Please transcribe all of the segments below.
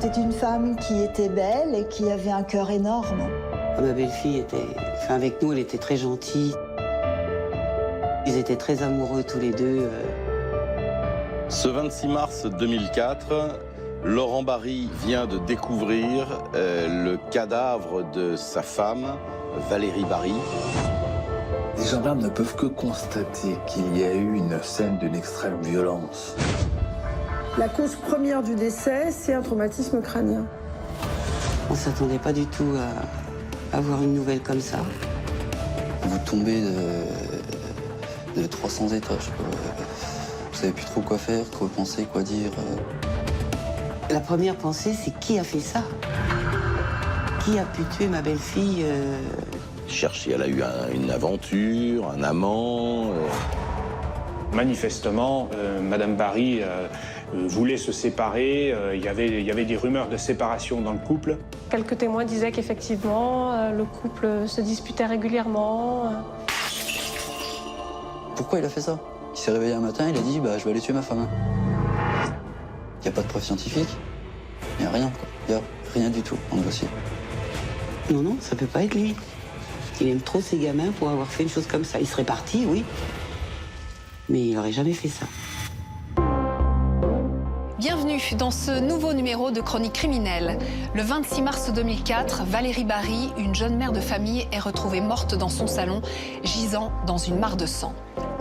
C'était une femme qui était belle et qui avait un cœur énorme. Ma belle-fille avec nous, elle était très gentille. Ils étaient très amoureux tous les deux. Ce 26 mars 2004, Laurent Barry vient de découvrir le cadavre de sa femme, Valérie Barry. Les gendarmes ne peuvent que constater qu'il y a eu une scène d'une extrême violence. La cause première du décès, c'est un traumatisme crânien. On ne s'attendait pas du tout à avoir une nouvelle comme ça. Vous tombez de 300 étages. Vous savez plus trop quoi faire, quoi penser, quoi dire. La première pensée, c'est qui a fait ça? Qui a pu tuer ma belle-fille? Chercher, elle a eu une aventure, un amant. Manifestement, Madame Barry voulait se séparer. Il y avait des rumeurs de séparation dans le couple. Quelques témoins disaient qu'effectivement, le couple se disputait régulièrement. Pourquoi il a fait ça? Il s'est réveillé un matin, il a dit je vais aller tuer ma femme. Il n'y a pas de preuve scientifique, il n'y a rien, quoi. Il n'y a rien du tout dans le dossier. Non, ça peut pas être lui. Il aime trop ses gamins pour avoir fait une chose comme ça. Il serait parti, oui, mais il n'aurait jamais fait ça. Bienvenue dans ce nouveau numéro de Chronique criminelle. Le 26 mars 2004, Valérie Barry, une jeune mère de famille, est retrouvée morte dans son salon, gisant dans une mare de sang.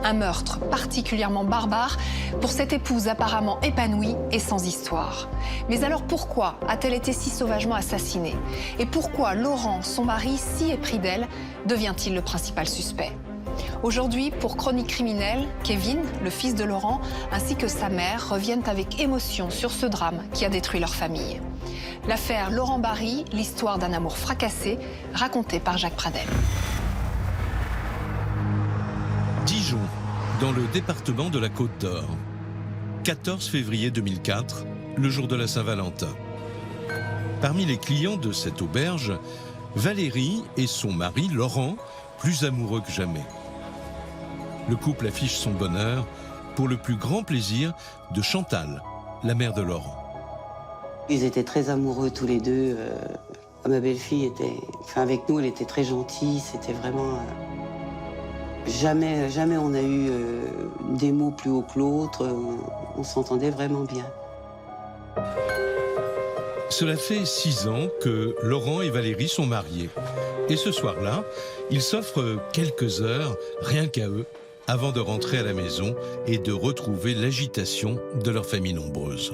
Un meurtre particulièrement barbare pour cette épouse apparemment épanouie et sans histoire. Mais alors pourquoi a-t-elle été si sauvagement assassinée? Et pourquoi Laurent, son mari, si épris d'elle, devient-il le principal suspect? Aujourd'hui, pour Chronique criminelle, Kevin, le fils de Laurent, ainsi que sa mère reviennent avec émotion sur ce drame qui a détruit leur famille. L'affaire Laurent Barry, l'histoire d'un amour fracassé, racontée par Jacques Pradel. Dijon, dans le département de la Côte d'Or. 14 février 2004, le jour de la Saint-Valentin. Parmi les clients de cette auberge, Valérie et son mari, Laurent, plus amoureux que jamais. Le couple affiche son bonheur pour le plus grand plaisir de Chantal, la mère de Laurent. Ils étaient très amoureux tous les deux. Ma belle-fille avec nous, elle était très gentille. C'était vraiment... Jamais on a eu des mots plus hauts que l'autre. On s'entendait vraiment bien. Cela fait 6 ans que Laurent et Valérie sont mariés. Et ce soir-là, ils s'offrent quelques heures, rien qu'à eux, avant de rentrer à la maison et de retrouver l'agitation de leur famille nombreuse.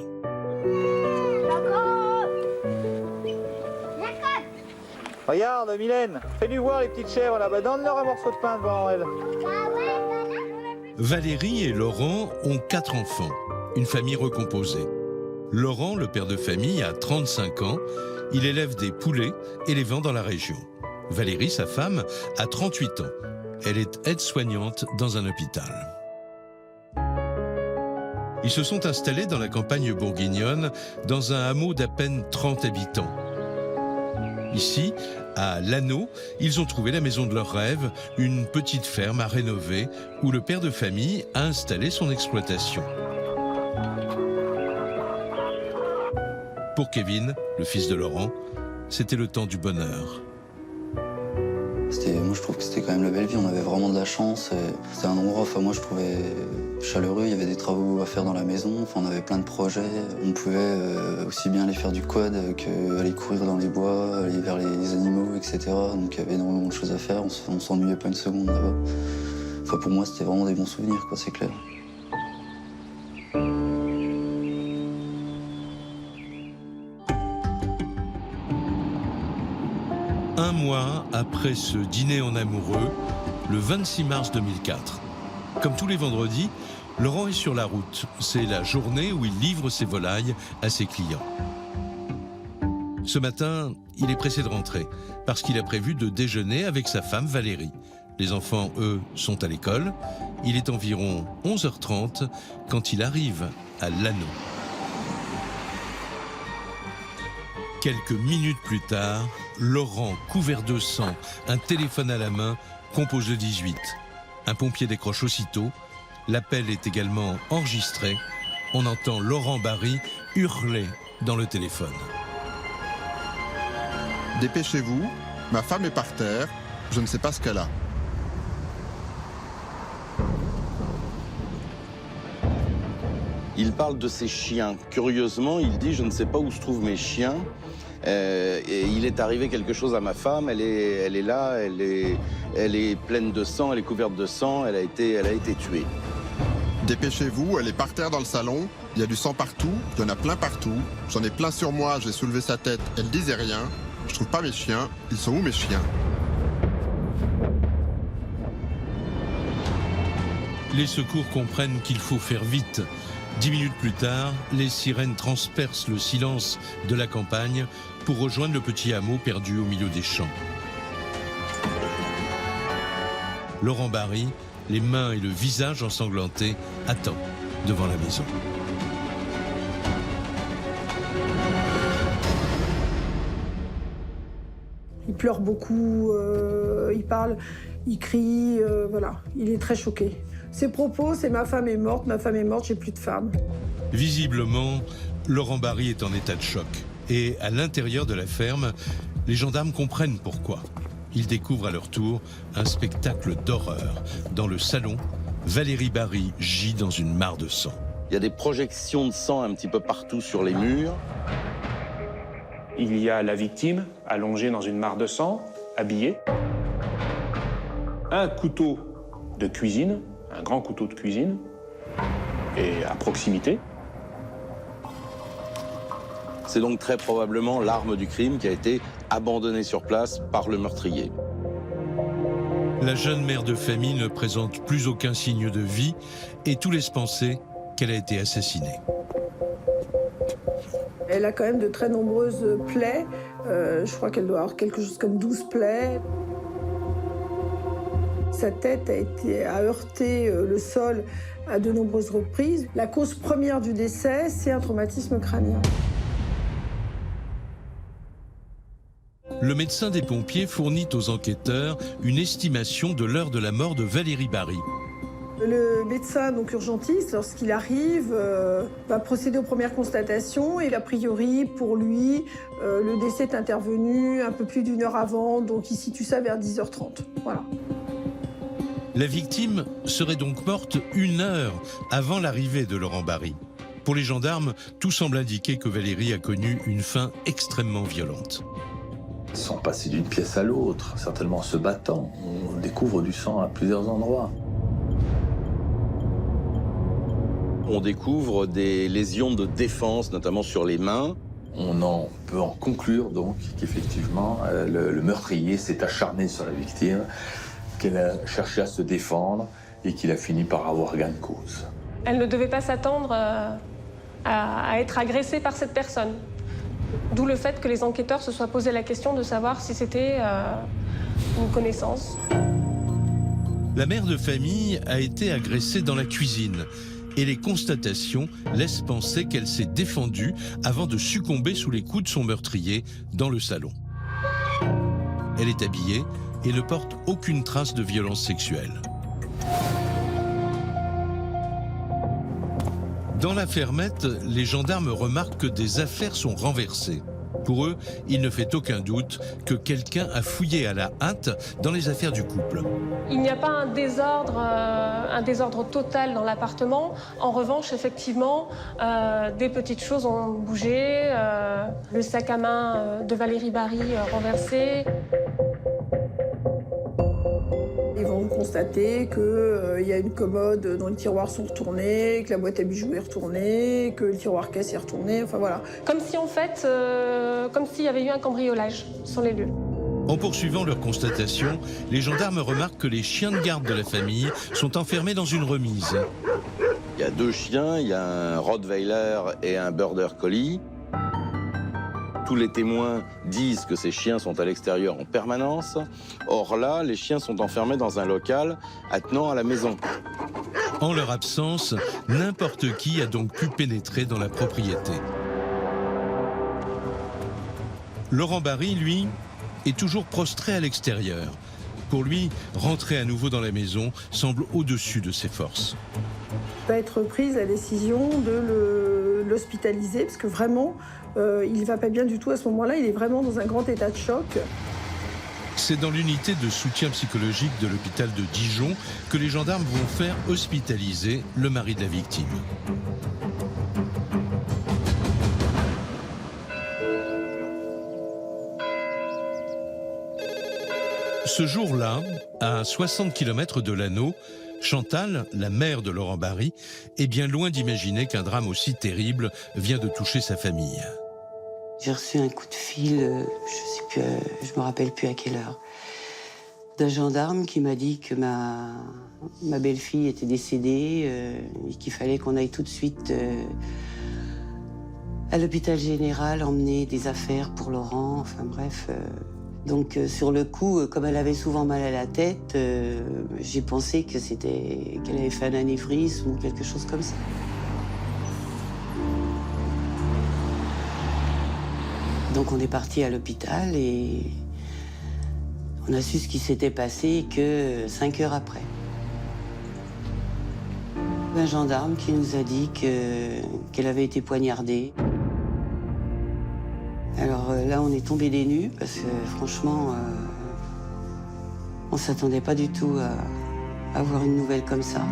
Regarde, Mylène, fais-lui voir les petites chèvres là-bas. Donne-leur un morceau de pain devant elle. Valérie et Laurent ont 4 enfants, une famille recomposée. Laurent, le père de famille, a 35 ans. Il élève des poulets et les vend dans la région. Valérie, sa femme, a 38 ans. Elle est aide-soignante dans un hôpital. Ils se sont installés dans la campagne bourguignonne, dans un hameau d'à peine 30 habitants. Ici, à Lanneau, ils ont trouvé la maison de leurs rêves, une petite ferme à rénover, où le père de famille a installé son exploitation. Pour Kevin, le fils de Laurent, c'était le temps du bonheur. Moi, je trouve que c'était quand même la belle vie. On avait vraiment de la chance. C'était un endroit, moi, je trouvais chaleureux. Il y avait des travaux à faire dans la maison. On avait plein de projets. On pouvait aussi bien aller faire du quad qu'aller courir dans les bois, aller vers les animaux, etc. Donc, il y avait énormément de choses à faire. On s'ennuyait pas une seconde là-bas. Pour moi, c'était vraiment des bons souvenirs, quoi, c'est clair. Un mois après ce dîner en amoureux, le 26 mars 2004. Comme tous les vendredis, Laurent est sur la route. C'est la journée où il livre ses volailles à ses clients. Ce matin, il est pressé de rentrer parce qu'il a prévu de déjeuner avec sa femme Valérie. Les enfants, eux, sont à l'école. Il est environ 11h30 quand il arrive à Lanneau. Quelques minutes plus tard, Laurent, couvert de sang, un téléphone à la main, compose le 18. Un pompier décroche aussitôt. L'appel est également enregistré. On entend Laurent Barry hurler dans le téléphone. Dépêchez-vous, ma femme est par terre, je ne sais pas ce qu'elle a. Il parle de ses chiens. Curieusement, il dit « Je ne sais pas où se trouvent mes chiens. Et il est arrivé quelque chose à ma femme. Elle est là, elle est pleine de sang, elle est couverte de sang. Elle a été tuée. » Dépêchez-vous, elle est par terre dans le salon. Il y a du sang partout, il y en a plein partout. J'en ai plein sur moi, j'ai soulevé sa tête, elle disait rien. Je trouve pas mes chiens. Ils sont où mes chiens? Les secours comprennent qu'il faut faire vite. 10 minutes plus tard, les sirènes transpercent le silence de la campagne pour rejoindre le petit hameau perdu au milieu des champs. Laurent Barry, les mains et le visage ensanglantés, attend devant la maison. Il pleure beaucoup, il parle, il crie, voilà. Il est très choqué. Ses propos, c'est ma femme est morte, j'ai plus de femme. Visiblement, Laurent Barry est en état de choc. Et à l'intérieur de la ferme, les gendarmes comprennent pourquoi. Ils découvrent à leur tour un spectacle d'horreur. Dans le salon, Valérie Barry gît dans une mare de sang. Il y a des projections de sang un petit peu partout sur les murs. Il y a la victime allongée dans une mare de sang, habillée. Un couteau de cuisine, un grand couteau de cuisine, et à proximité. C'est donc très probablement l'arme du crime qui a été abandonnée sur place par le meurtrier. La jeune mère de famille ne présente plus aucun signe de vie et tout laisse penser qu'elle a été assassinée. Elle a quand même de très nombreuses plaies. Je crois qu'elle doit avoir quelque chose comme 12 plaies. Sa tête a heurté le sol à de nombreuses reprises. La cause première du décès, c'est un traumatisme crânien. Le médecin des pompiers fournit aux enquêteurs une estimation de l'heure de la mort de Valérie Barry. Le médecin, donc urgentiste, lorsqu'il arrive, va procéder aux premières constatations et a priori, pour lui, le décès est intervenu un peu plus d'1 heure avant, donc il situe ça vers 10h30. Voilà. La victime serait donc morte 1 heure avant l'arrivée de Laurent Barry. Pour les gendarmes, tout semble indiquer que Valérie a connu une fin extrêmement violente. Ils sont passés d'une pièce à l'autre, certainement en se battant. On découvre du sang à plusieurs endroits. On découvre des lésions de défense, notamment sur les mains. On peut en conclure donc qu'effectivement, le meurtrier s'est acharné sur la victime, qu'elle a cherché à se défendre et qu'il a fini par avoir gain de cause. Elle ne devait pas s'attendre à être agressée par cette personne. D'où le fait que les enquêteurs se soient posé la question de savoir si c'était une connaissance. La mère de famille a été agressée dans la cuisine et les constatations laissent penser qu'elle s'est défendue avant de succomber sous les coups de son meurtrier dans le salon. Elle est habillée et ne porte aucune trace de violence sexuelle. Dans la fermette, les gendarmes remarquent que des affaires sont renversées. Pour eux, il ne fait aucun doute que quelqu'un a fouillé à la hâte dans les affaires du couple. Il n'y a pas un désordre total dans l'appartement. En revanche, effectivement, des petites choses ont bougé. Le sac à main de Valérie Barry renversé. Ils vont constater qu'il y a une commode dont les tiroirs sont retournés, que la boîte à bijoux est retournée, que le tiroir caisse est retourné, enfin voilà. Comme si en fait, comme s'il y avait eu un cambriolage sur les lieux. En poursuivant leur constatation, les gendarmes remarquent que les chiens de garde de la famille sont enfermés dans une remise. Il y a 2 chiens, il y a un Rottweiler et un Border Collie. Tous les témoins disent que ces chiens sont à l'extérieur en permanence. Or là, les chiens sont enfermés dans un local attenant à la maison. En leur absence, n'importe qui a donc pu pénétrer dans la propriété. Laurent Barry, lui, est toujours prostré à l'extérieur. Pour lui, rentrer à nouveau dans la maison semble au-dessus de ses forces. Va être prise la décision de le l'hospitaliser, parce que vraiment, il ne va pas bien du tout à ce moment-là, il est vraiment dans un grand état de choc. C'est dans l'unité de soutien psychologique de l'hôpital de Dijon que les gendarmes vont faire hospitaliser le mari de la victime. Ce jour-là, à 60 km de Lanneau, Chantal, la mère de Laurent Barry, est bien loin d'imaginer qu'un drame aussi terrible vient de toucher sa famille. J'ai reçu un coup de fil, je me rappelle plus à quelle heure, d'un gendarme qui m'a dit que ma belle-fille était décédée et qu'il fallait qu'on aille tout de suite à l'hôpital général emmener des affaires pour Laurent, enfin bref. Donc sur le coup, comme elle avait souvent mal à la tête, j'ai pensé que qu'elle avait fait un anévrisme ou quelque chose comme ça. Donc on est parti à l'hôpital et on a su ce qui s'était passé que 5 heures après. Un gendarme qui nous a dit qu'elle avait été poignardée. Alors là, on est tombé des nues parce que franchement, on ne s'attendait pas du tout à avoir une nouvelle comme ça.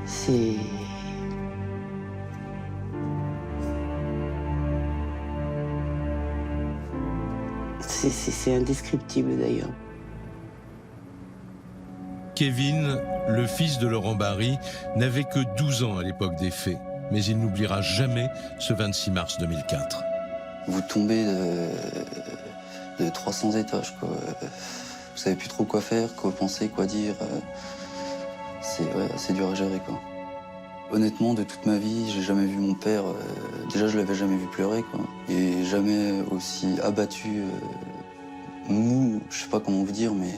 C'est indescriptible d'ailleurs. Kevin, le fils de Laurent Barry, n'avait que 12 ans à l'époque des faits. Mais il n'oubliera jamais ce 26 mars 2004. Vous tombez de 300 étages, quoi. Vous savez plus trop quoi faire, quoi penser, quoi dire. C'est dur à gérer, quoi. Honnêtement, de toute ma vie, j'ai jamais vu mon père. Déjà, je l'avais jamais vu pleurer, quoi. Et jamais aussi abattu, mou, je sais pas comment vous dire, mais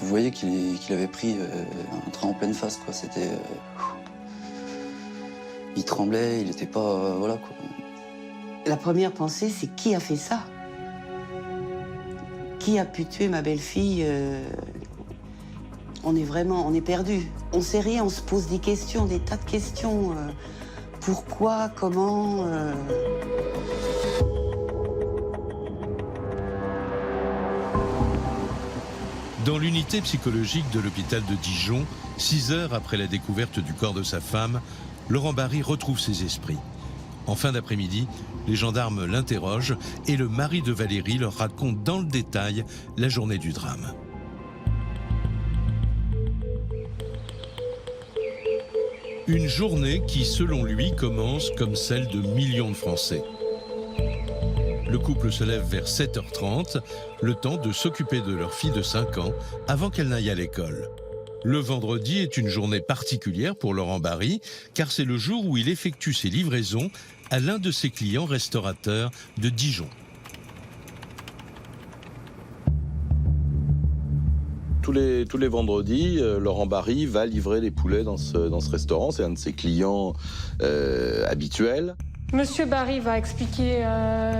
vous voyez qu'il avait pris un train en pleine face, quoi. C'était. Il tremblait, il n'était pas... voilà, quoi. La première pensée, c'est qui a fait ça? Qui a pu tuer ma belle-fille? On est perdu. On sait rien, on se pose des questions, des tas de questions. Pourquoi? Comment? Dans l'unité psychologique de l'hôpital de Dijon, 6 heures après la découverte du corps de sa femme, Laurent Barry retrouve ses esprits. En fin d'après-midi, les gendarmes l'interrogent et le mari de Valérie leur raconte dans le détail la journée du drame. Une journée qui, selon lui, commence comme celle de millions de Français. Le couple se lève vers 7h30, le temps de s'occuper de leur fille de 5 ans avant qu'elle n'aille à l'école. Le vendredi est une journée particulière pour Laurent Barry, car c'est le jour où il effectue ses livraisons à l'un de ses clients restaurateurs de Dijon. Tous les vendredis, Laurent Barry va livrer les poulets dans ce restaurant. C'est un de ses clients habituels. Monsieur Barry va expliquer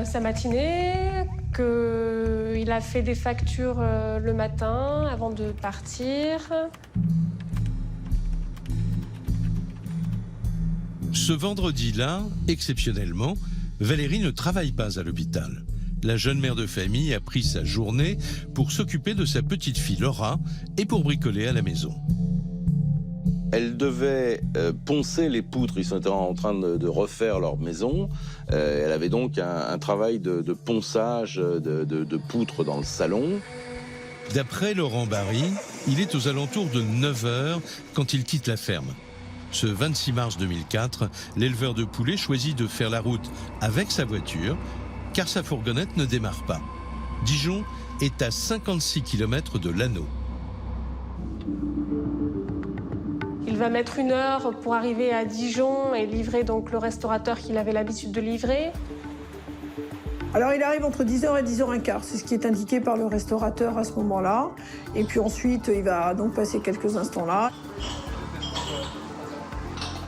sa matinée, qu'il a fait des factures le matin avant de partir. Ce vendredi-là, exceptionnellement, Valérie ne travaille pas à l'hôpital. La jeune mère de famille a pris sa journée pour s'occuper de sa petite fille Laura et pour bricoler à la maison. Elle devait poncer les poutres. Ils étaient en train de refaire leur maison. Elle avait donc un travail de ponçage de poutres dans le salon. D'après Laurent Barry, il est aux alentours de 9h quand il quitte la ferme. Ce 26 mars 2004, l'éleveur de poulets choisit de faire la route avec sa voiture, car sa fourgonnette ne démarre pas. Dijon est à 56 km de Lanneau. Il va mettre 1 heure pour arriver à Dijon et livrer donc le restaurateur qu'il avait l'habitude de livrer. Alors il arrive entre 10h et 10h15, c'est ce qui est indiqué par le restaurateur à ce moment-là. Et puis ensuite, il va donc passer quelques instants là.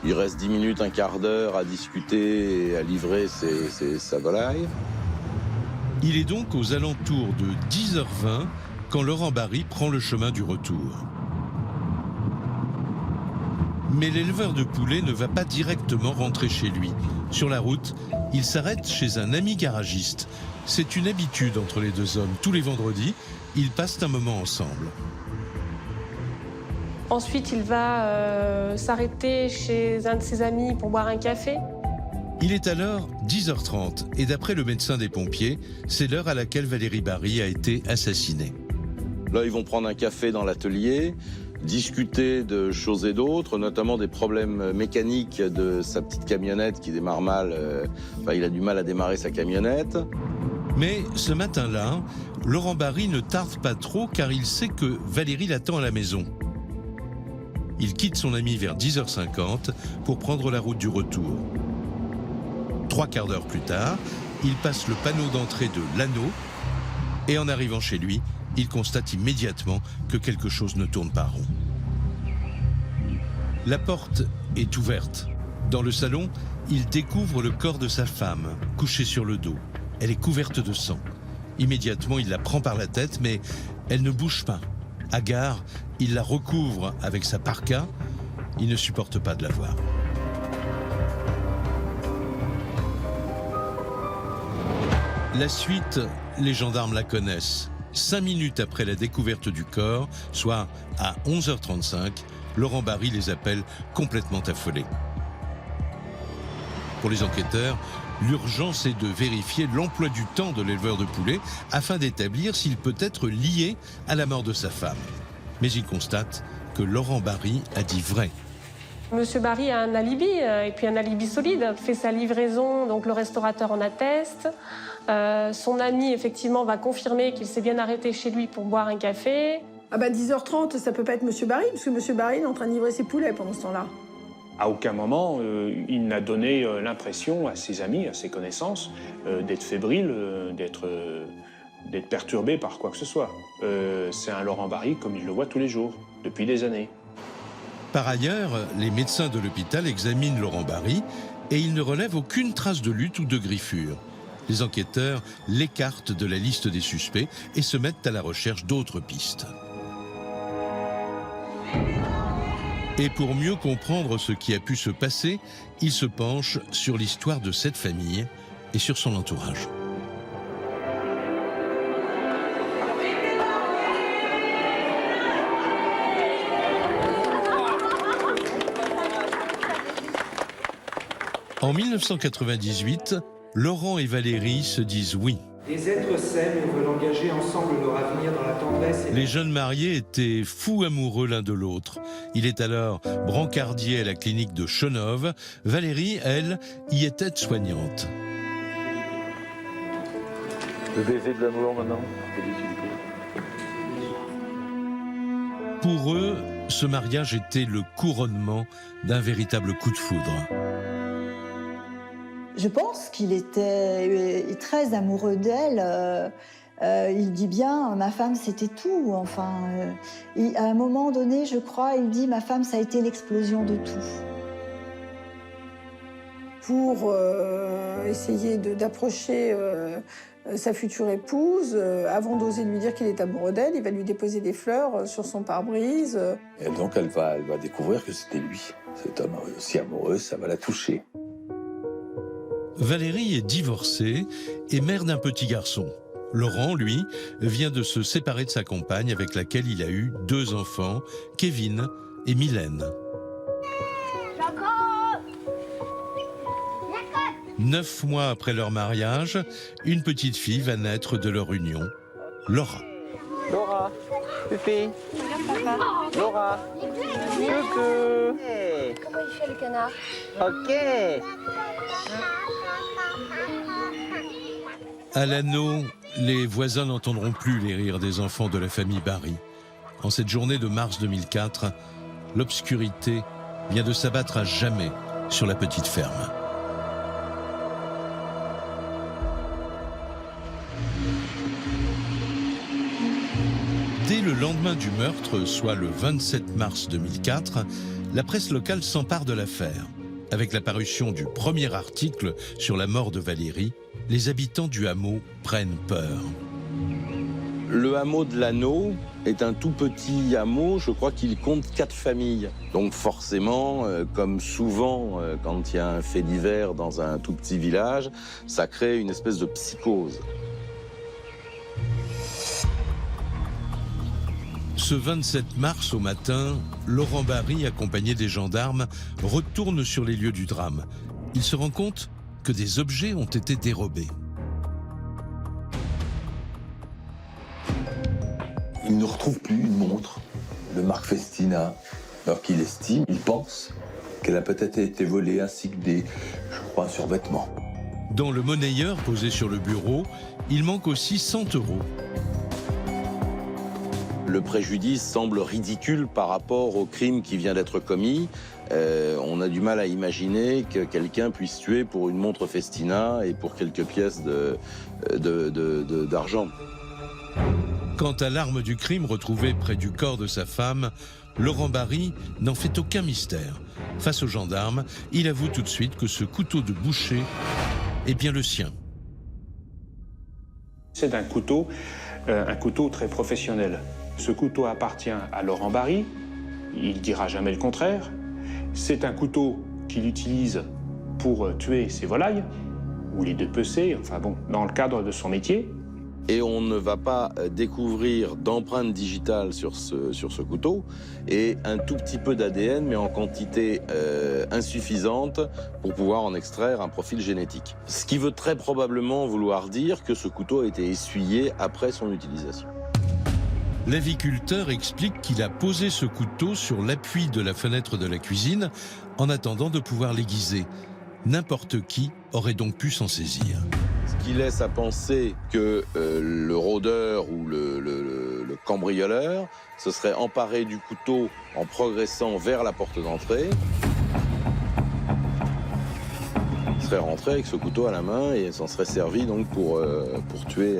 Il reste 10 minutes, un quart d'heure à discuter et à livrer sa volaille. Il est donc aux alentours de 10h20 quand Laurent Barry prend le chemin du retour. Mais l'éleveur de poulets ne va pas directement rentrer chez lui. Sur la route, il s'arrête chez un ami garagiste. C'est une habitude entre les deux hommes. Tous les vendredis, ils passent un moment ensemble. Ensuite, il va s'arrêter chez un de ses amis pour boire un café. Il est alors 10h30 et d'après le médecin des pompiers, c'est l'heure à laquelle Valérie Barry a été assassinée. Là, ils vont prendre un café dans l'atelier, discuter de choses et d'autres, notamment des problèmes mécaniques de sa petite camionnette qui démarre mal. Il a du mal à démarrer sa camionnette. Mais ce matin-là, Laurent Barry ne tarde pas trop car il sait que Valérie l'attend à la maison. Il quitte son ami vers 10h50 pour prendre la route du retour. 3 quarts d'heure plus tard, il passe le panneau d'entrée de l'anneau et en arrivant chez lui, il constate immédiatement que quelque chose ne tourne pas rond. La porte est ouverte. Dans le salon, il découvre le corps de sa femme, couchée sur le dos. Elle est couverte de sang. Immédiatement, il la prend par la tête, mais elle ne bouge pas. Hagard, il la recouvre avec sa parka. Il ne supporte pas de la voir. La suite, les gendarmes la connaissent. 5 minutes après la découverte du corps, soit à 11h35, Laurent Barry les appelle complètement affolés. Pour les enquêteurs, l'urgence est de vérifier l'emploi du temps de l'éleveur de poulets afin d'établir s'il peut être lié à la mort de sa femme. Mais ils constatent que Laurent Barry a dit vrai. Monsieur Barry a un alibi, et puis un alibi solide. Il fait sa livraison, donc le restaurateur en atteste. Son ami, effectivement, va confirmer qu'il s'est bien arrêté chez lui pour boire un café. 10h30, ça peut pas être Monsieur Barry, parce que Monsieur Barry est en train de livrer ses poulets pendant ce temps-là. À aucun moment, il n'a donné l'impression à ses amis, à ses connaissances, d'être fébrile, d'être perturbé par quoi que ce soit. C'est un Laurent Barry comme il le voit tous les jours, depuis des années. Par ailleurs, les médecins de l'hôpital examinent Laurent Barry et ils ne relèvent aucune trace de lutte ou de griffure. Les enquêteurs l'écartent de la liste des suspects et se mettent à la recherche d'autres pistes. Et pour mieux comprendre ce qui a pu se passer, ils se penchent sur l'histoire de cette famille et sur son entourage. En 1998, Laurent et Valérie se disent oui. Des êtres s'aiment et veulent engager ensemble leur avenir dans la tendresse et... Les jeunes mariés étaient fous amoureux l'un de l'autre. Il est alors brancardier à la clinique de Chenôve. Valérie, elle, y est aide-soignante. Le baiser de l'amour maintenant. Pour eux, ce mariage était le couronnement d'un véritable coup de foudre. Je pense qu'il était très amoureux d'elle. Il dit bien, ma femme, c'était tout. Enfin, à un moment donné, je crois, il dit, ma femme, ça a été l'explosion de tout. Pour essayer d'approcher sa future épouse, avant d'oser lui dire qu'il est amoureux d'elle, il va lui déposer des fleurs sur son pare-brise. Et donc elle va découvrir que c'était lui. Cet homme aussi amoureux, ça va la toucher. Valérie est divorcée et mère d'un petit garçon. Laurent, lui, vient de se séparer de sa compagne avec laquelle il a eu 2 enfants, Kevin et Mylène. 9 mois après leur mariage, une petite fille va naître de leur union, Laura. Laura, Pépé. Laura, coucou. Hey. Comment il fait le canard? Ok. À l'anneau, les voisins n'entendront plus les rires des enfants de la famille Barry. En cette journée de mars 2004, l'obscurité vient de s'abattre à jamais sur la petite ferme. Dès le lendemain du meurtre, soit le 27 mars 2004, la presse locale s'empare de l'affaire. Avec la parution du premier article sur la mort de Valérie, les habitants du hameau prennent peur. Le hameau de l'Anneau est un tout petit hameau, je crois qu'il compte 4 familles. Donc forcément, comme souvent quand il y a un fait divers dans un tout petit village, ça crée une espèce de psychose. Ce 27 mars au matin, Laurent Barry, accompagné des gendarmes, retourne sur les lieux du drame. Il se rend compte que des objets ont été dérobés. Il ne retrouve plus une montre de marque Festina, alors qu'il estime, il pense, qu'elle a peut-être été volée, ainsi que des, je crois, survêtements. Dans le monnayeur posé sur le bureau, il manque aussi 100 €. Le préjudice semble ridicule par rapport au crime qui vient d'être commis. On a du mal à imaginer que quelqu'un puisse tuer pour une montre Festina et pour quelques pièces d'argent. Quant à l'arme du crime retrouvée près du corps de sa femme, Laurent Barry n'en fait aucun mystère. Face aux gendarmes, il avoue tout de suite que ce couteau de boucher est bien le sien. C'est un couteau très professionnel. Ce couteau appartient à Laurent Barry, il ne dira jamais le contraire. C'est un couteau qu'il utilise pour tuer ses volailles, ou les dépecer, enfin bon, dans le cadre de son métier. Et on ne va pas découvrir d'empreintes digitales sur ce couteau et un tout petit peu d'ADN, mais en quantité insuffisante pour pouvoir en extraire un profil génétique. Ce qui veut très probablement vouloir dire que ce couteau a été essuyé après son utilisation. L'aviculteur explique qu'il a posé ce couteau sur l'appui de la fenêtre de la cuisine en attendant de pouvoir l'aiguiser. N'importe qui aurait donc pu s'en saisir. Ce qui laisse à penser que le rôdeur ou le cambrioleur se serait emparé du couteau en progressant vers la porte d'entrée. Il serait rentré avec ce couteau à la main et s'en serait servi donc pour tuer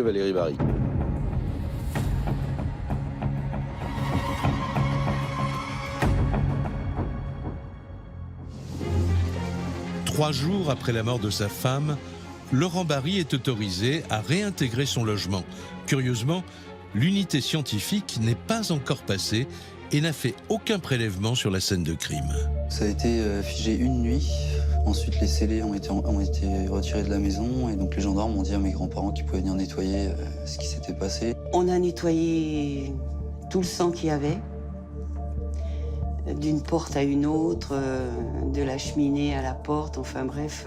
Valérie Barry. Trois jours après la mort de sa femme, Laurent Barry est autorisé à réintégrer son logement. Curieusement, l'unité scientifique n'est pas encore passée et n'a fait aucun prélèvement sur la scène de crime. Ça a été figé une nuit. Ensuite, les scellés ont été retirés de la maison et donc les gendarmes ont dit à mes grands-parents qu'ils pouvaient venir nettoyer ce qui s'était passé. On a nettoyé tout le sang qu'il y avait, d'une porte à une autre, de la cheminée à la porte, enfin bref,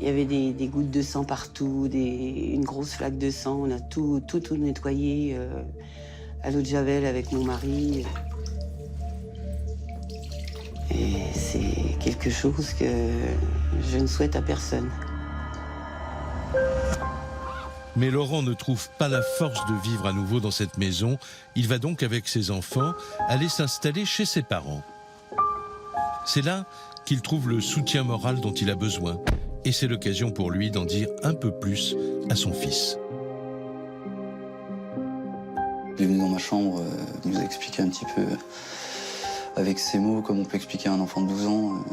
il y avait des gouttes de sang partout, une grosse flaque de sang, on a tout nettoyé à l'eau de Javel avec mon mari. Et c'est quelque chose que je ne souhaite à personne. Mais Laurent ne trouve pas la force de vivre à nouveau dans cette maison. Il va donc avec ses enfants aller s'installer chez ses parents. C'est là qu'il trouve le soutien moral dont il a besoin. Et c'est l'occasion pour lui d'en dire un peu plus à son fils. Il est venu dans ma chambre, nous expliquer un petit peu, avec ses mots, comme on peut expliquer à un enfant de 12 ans,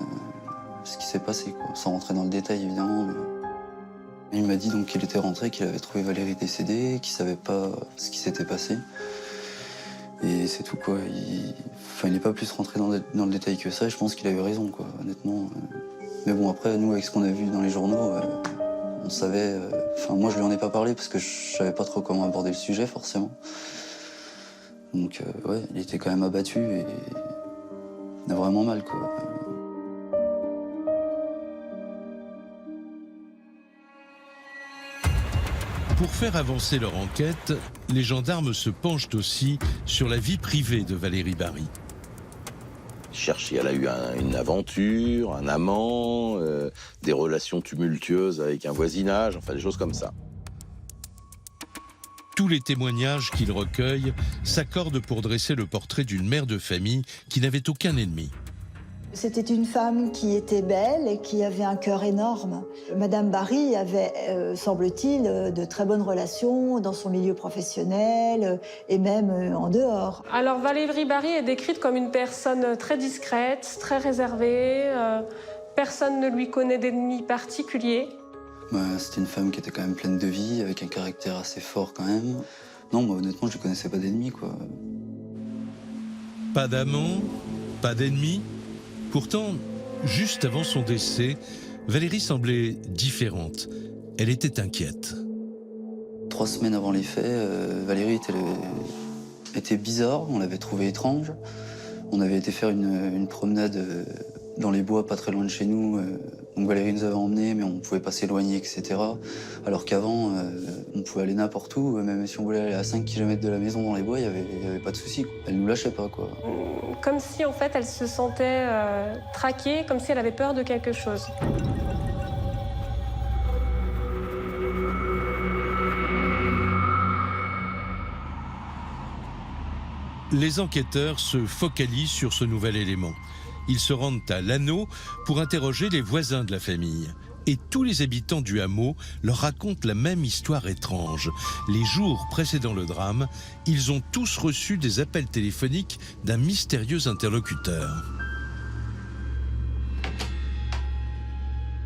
ce qui s'est passé, quoi. Sans rentrer dans le détail, évidemment. Mais... Il m'a dit donc qu'il était rentré, qu'il avait trouvé Valérie décédée, qu'il savait pas ce qui s'était passé. Et c'est tout, quoi. Il n'est pas plus rentré dans le détail que ça, et je pense qu'il a eu raison, quoi, honnêtement. Mais bon, après, nous, avec ce qu'on a vu dans les journaux, on savait... moi, je lui en ai pas parlé parce que je savais pas trop comment aborder le sujet, forcément. Donc, ouais, il était quand même abattu et il a vraiment mal, quoi. Pour faire avancer leur enquête, les gendarmes se penchent aussi sur la vie privée de Valérie Barry. Elle a eu une aventure, un amant, des relations tumultueuses avec un voisinage, enfin des choses comme ça. Tous les témoignages qu'il recueille s'accordent pour dresser le portrait d'une mère de famille qui n'avait aucun ennemi. C'était une femme qui était belle et qui avait un cœur énorme. Madame Barry avait, semble-t-il, de très bonnes relations dans son milieu professionnel et même en dehors. Alors Valérie Barry est décrite comme une personne très discrète, très réservée. Personne ne lui connaît d'ennemis particuliers. C'était une femme qui était quand même pleine de vie, avec un caractère assez fort quand même. Non, moi honnêtement, je ne connaissais pas d'ennemis, quoi. Pas d'amant, pas d'ennemi. Pourtant, juste avant son décès, Valérie semblait différente. Elle était inquiète. 3 semaines avant les faits, Valérie était bizarre, on l'avait trouvée étrange. On avait été faire une promenade dans les bois, pas très loin de chez nous. Donc Valérie nous avait emmenés, mais on ne pouvait pas s'éloigner, etc. Alors qu'avant, on pouvait aller n'importe où, même si on voulait aller à 5 km de la maison dans les bois, il n'y avait pas de souci. Elle ne nous lâchait pas, quoi. Comme si, en fait, elle se sentait traquée, comme si elle avait peur de quelque chose. Les enquêteurs se focalisent sur ce nouvel élément. Ils se rendent à Lanneau pour interroger les voisins de la famille. Et tous les habitants du hameau leur racontent la même histoire étrange. Les jours précédant le drame, ils ont tous reçu des appels téléphoniques d'un mystérieux interlocuteur.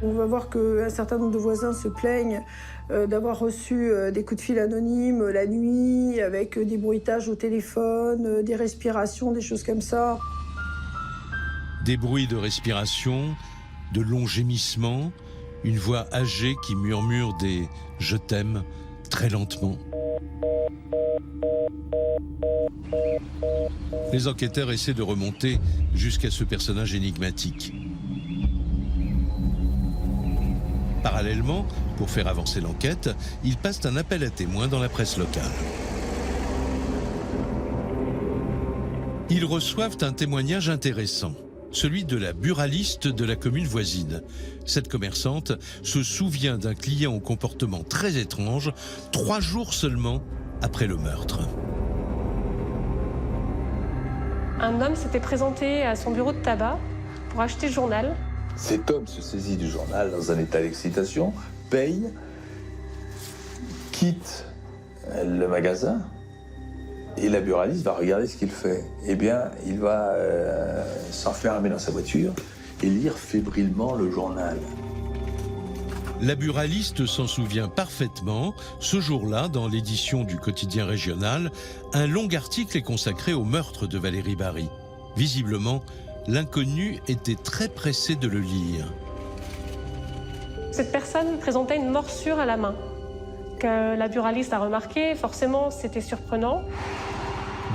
On va voir qu'un certain nombre de voisins se plaignent d'avoir reçu des coups de fil anonymes la nuit, avec des bruitages au téléphone, des respirations, des choses comme ça. Des bruits de respiration, de longs gémissements, une voix âgée qui murmure des « je t'aime » très lentement. Les enquêteurs essaient de remonter jusqu'à ce personnage énigmatique. Parallèlement, pour faire avancer l'enquête, ils passent un appel à témoins dans la presse locale. Ils reçoivent un témoignage intéressant, celui de la buraliste de la commune voisine. Cette commerçante se souvient d'un client au comportement très étrange, 3 jours seulement après le meurtre. Un homme s'était présenté à son bureau de tabac pour acheter le journal. Cet homme se saisit du journal dans un état d'excitation, paye, quitte le magasin, et la buraliste va regarder ce qu'il fait. Eh bien, il va s'enfermer dans sa voiture et lire fébrilement le journal. La buraliste s'en souvient parfaitement. Ce jour-là, dans l'édition du quotidien régional, un long article est consacré au meurtre de Valérie Bary. Visiblement, l'inconnu était très pressé de le lire. Cette personne présentait une morsure à la main, que la buraliste a remarqué. Forcément, c'était surprenant.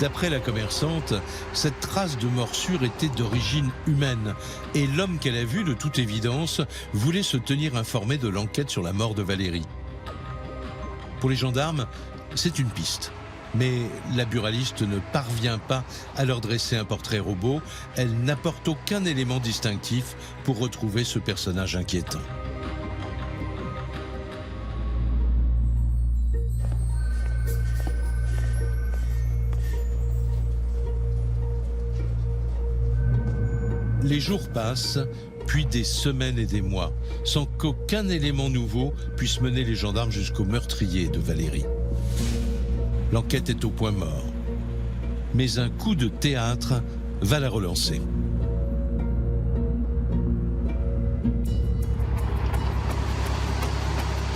D'après la commerçante, cette trace de morsure était d'origine humaine et l'homme qu'elle a vu, de toute évidence, voulait se tenir informé de l'enquête sur la mort de Valérie. Pour les gendarmes, c'est une piste. Mais la buraliste ne parvient pas à leur dresser un portrait robot. Elle n'apporte aucun élément distinctif pour retrouver ce personnage inquiétant. Les jours passent, puis des semaines et des mois, sans qu'aucun élément nouveau puisse mener les gendarmes jusqu'au meurtrier de Valérie. L'enquête est au point mort. Mais un coup de théâtre va la relancer.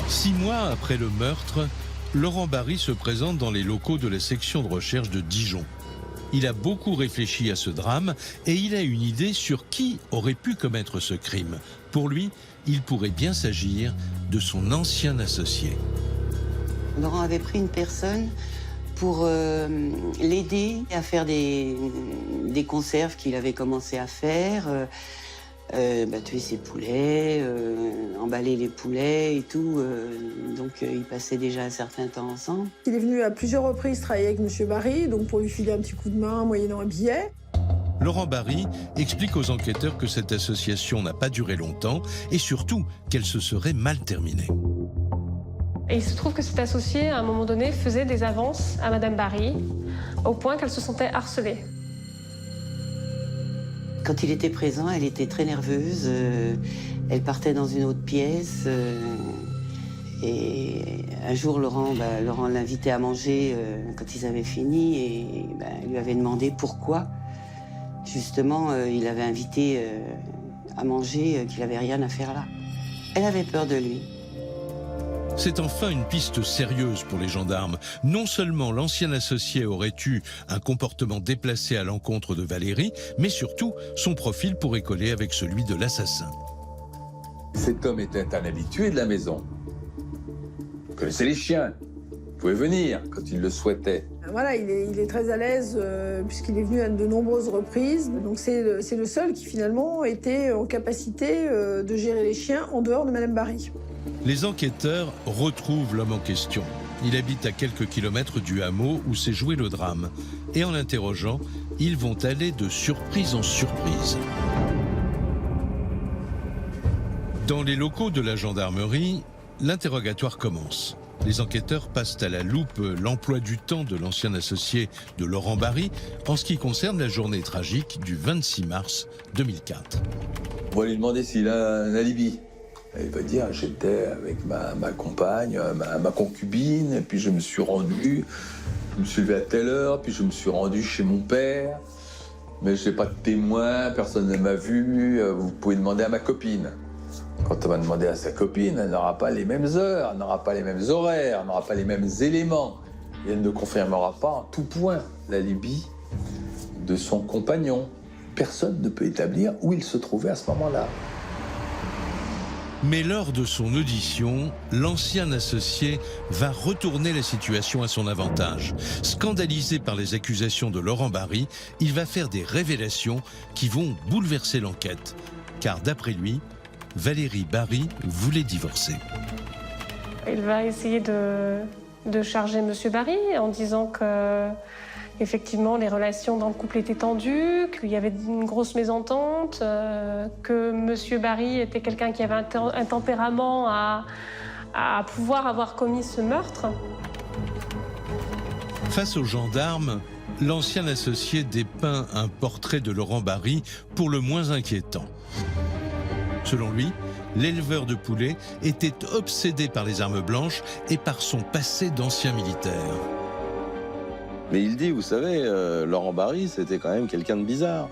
Six mois après le meurtre, Laurent Bary se présente dans les locaux de la section de recherche de Dijon. Il a beaucoup réfléchi à ce drame et il a une idée sur qui aurait pu commettre ce crime. Pour lui, il pourrait bien s'agir de son ancien associé. Laurent avait pris une personne pour l'aider à faire des conserves qu'il avait commencé à faire, tuer ses poulets, emballer les poulets et tout. Donc ils passaient déjà un certain temps ensemble. Il est venu à plusieurs reprises travailler avec M. Bary, donc pour lui filer un petit coup de main moyennant un billet. Laurent Bary explique aux enquêteurs que cette association n'a pas duré longtemps et surtout qu'elle se serait mal terminée. Et il se trouve que cet associé, à un moment donné, faisait des avances à Madame Bary, au point qu'elle se sentait harcelée. Quand il était présent, elle était très nerveuse. Elle partait dans une autre pièce. Et un jour, Laurent l'invitait à manger quand ils avaient fini. Et elle lui avait demandé pourquoi. Justement, il avait invité à manger, qu'il n'avait rien à faire là. Elle avait peur de lui. C'est enfin une piste sérieuse pour les gendarmes. Non seulement l'ancien associé aurait eu un comportement déplacé à l'encontre de Valérie, mais surtout, son profil pourrait coller avec celui de l'assassin. Cet homme était un habitué de la maison. Il connaissait les chiens. Il pouvait venir quand il le souhaitait. Voilà, il est très à l'aise puisqu'il est venu à de nombreuses reprises. Donc c'est le seul qui finalement était en capacité de gérer les chiens en dehors de Madame Barry. Les enquêteurs retrouvent l'homme en question. Il habite à quelques kilomètres du hameau où s'est joué le drame. Et en l'interrogeant, ils vont aller de surprise en surprise. Dans les locaux de la gendarmerie, l'interrogatoire commence. Les enquêteurs passent à la loupe l'emploi du temps de l'ancien associé de Laurent Barry en ce qui concerne la journée tragique du 26 mars 2004. On va lui demander s'il a un alibi. Il va dire, j'étais avec ma compagne, ma concubine, et puis je me suis levé à telle heure, puis je me suis rendu chez mon père, mais je n'ai pas de témoin, personne ne m'a vu, vous pouvez demander à ma copine. Quand on va demander à sa copine, elle n'aura pas les mêmes heures, elle n'aura pas les mêmes horaires, elle n'aura pas les mêmes éléments, et elle ne confirmera pas en tout point l'alibi de son compagnon. Personne ne peut établir où il se trouvait à ce moment-là. Mais lors de son audition, l'ancien associé va retourner la situation à son avantage. Scandalisé par les accusations de Laurent Barry, il va faire des révélations qui vont bouleverser l'enquête. Car d'après lui, Valérie Barry voulait divorcer. Il va essayer de charger M. Barry en disant que effectivement, les relations dans le couple étaient tendues, qu'il y avait une grosse mésentente, que M. Barry était quelqu'un qui avait un tempérament à pouvoir avoir commis ce meurtre. Face aux gendarmes, l'ancien associé dépeint un portrait de Laurent Barry pour le moins inquiétant. Selon lui, l'éleveur de poulets était obsédé par les armes blanches et par son passé d'ancien militaire. Mais il dit, vous savez, Laurent Barry, c'était quand même quelqu'un de bizarre.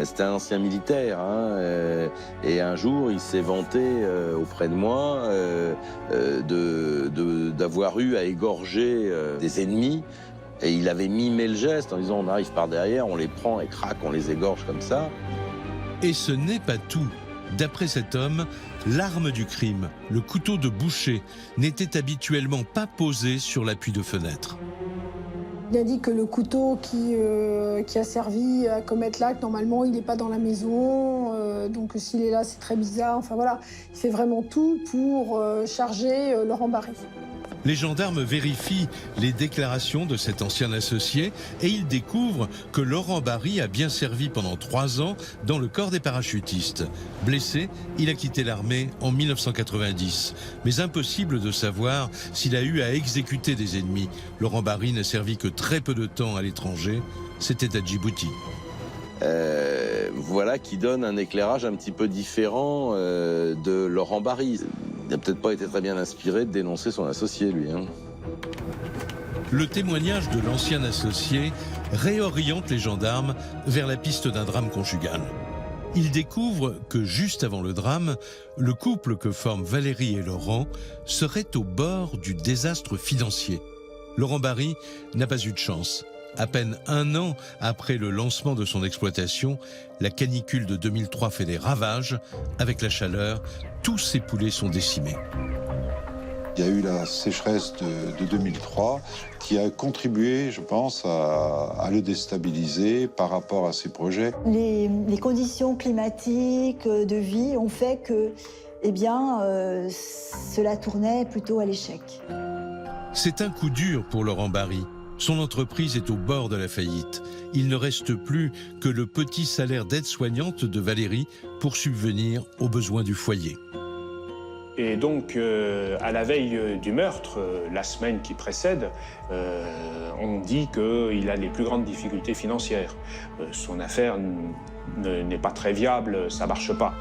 C'était un ancien militaire, hein, et un jour, il s'est vanté auprès de moi d'avoir eu à égorger des ennemis. Et il avait mimé le geste en disant, on arrive par derrière, on les prend et crac, on les égorge comme ça. Et ce n'est pas tout. D'après cet homme, l'arme du crime, le couteau de boucher, n'était habituellement pas posé sur l'appui de fenêtre. Il a dit que le couteau qui a servi à commettre l'acte, normalement, il n'est pas dans la maison. Donc s'il est là, c'est très bizarre. Enfin voilà, il fait vraiment tout pour charger Laurent Barry. Les gendarmes vérifient les déclarations de cet ancien associé et ils découvrent que Laurent Barry a bien servi pendant 3 ans dans le corps des parachutistes. Blessé, il a quitté l'armée en 1990. Mais impossible de savoir s'il a eu à exécuter des ennemis. Laurent Barry n'a servi que très peu de temps à l'étranger. C'était à Djibouti. Voilà qui donne un éclairage un petit peu différent de Laurent Barry. Il n'a peut-être pas été très bien inspiré de dénoncer son associé, lui. Hein. Le témoignage de l'ancien associé réoriente les gendarmes vers la piste d'un drame conjugal. Ils découvrent que juste avant le drame, le couple que forment Valérie et Laurent serait au bord du désastre financier. Laurent Barry n'a pas eu de chance. À peine 1 an après le lancement de son exploitation, la canicule de 2003 fait des ravages. Avec la chaleur, tous ses poulets sont décimés. Il y a eu la sécheresse de 2003 qui a contribué, je pense, à le déstabiliser par rapport à ses projets. Les conditions climatiques de vie ont fait que, cela tournait plutôt à l'échec. C'est un coup dur pour Laurent Barry. Son entreprise est au bord de la faillite. Il ne reste plus que le petit salaire d'aide-soignante de Valérie pour subvenir aux besoins du foyer. Et donc, à la veille du meurtre, la semaine qui précède, on dit qu'il a les plus grandes difficultés financières. Son affaire n'est pas très viable, ça ne marche pas.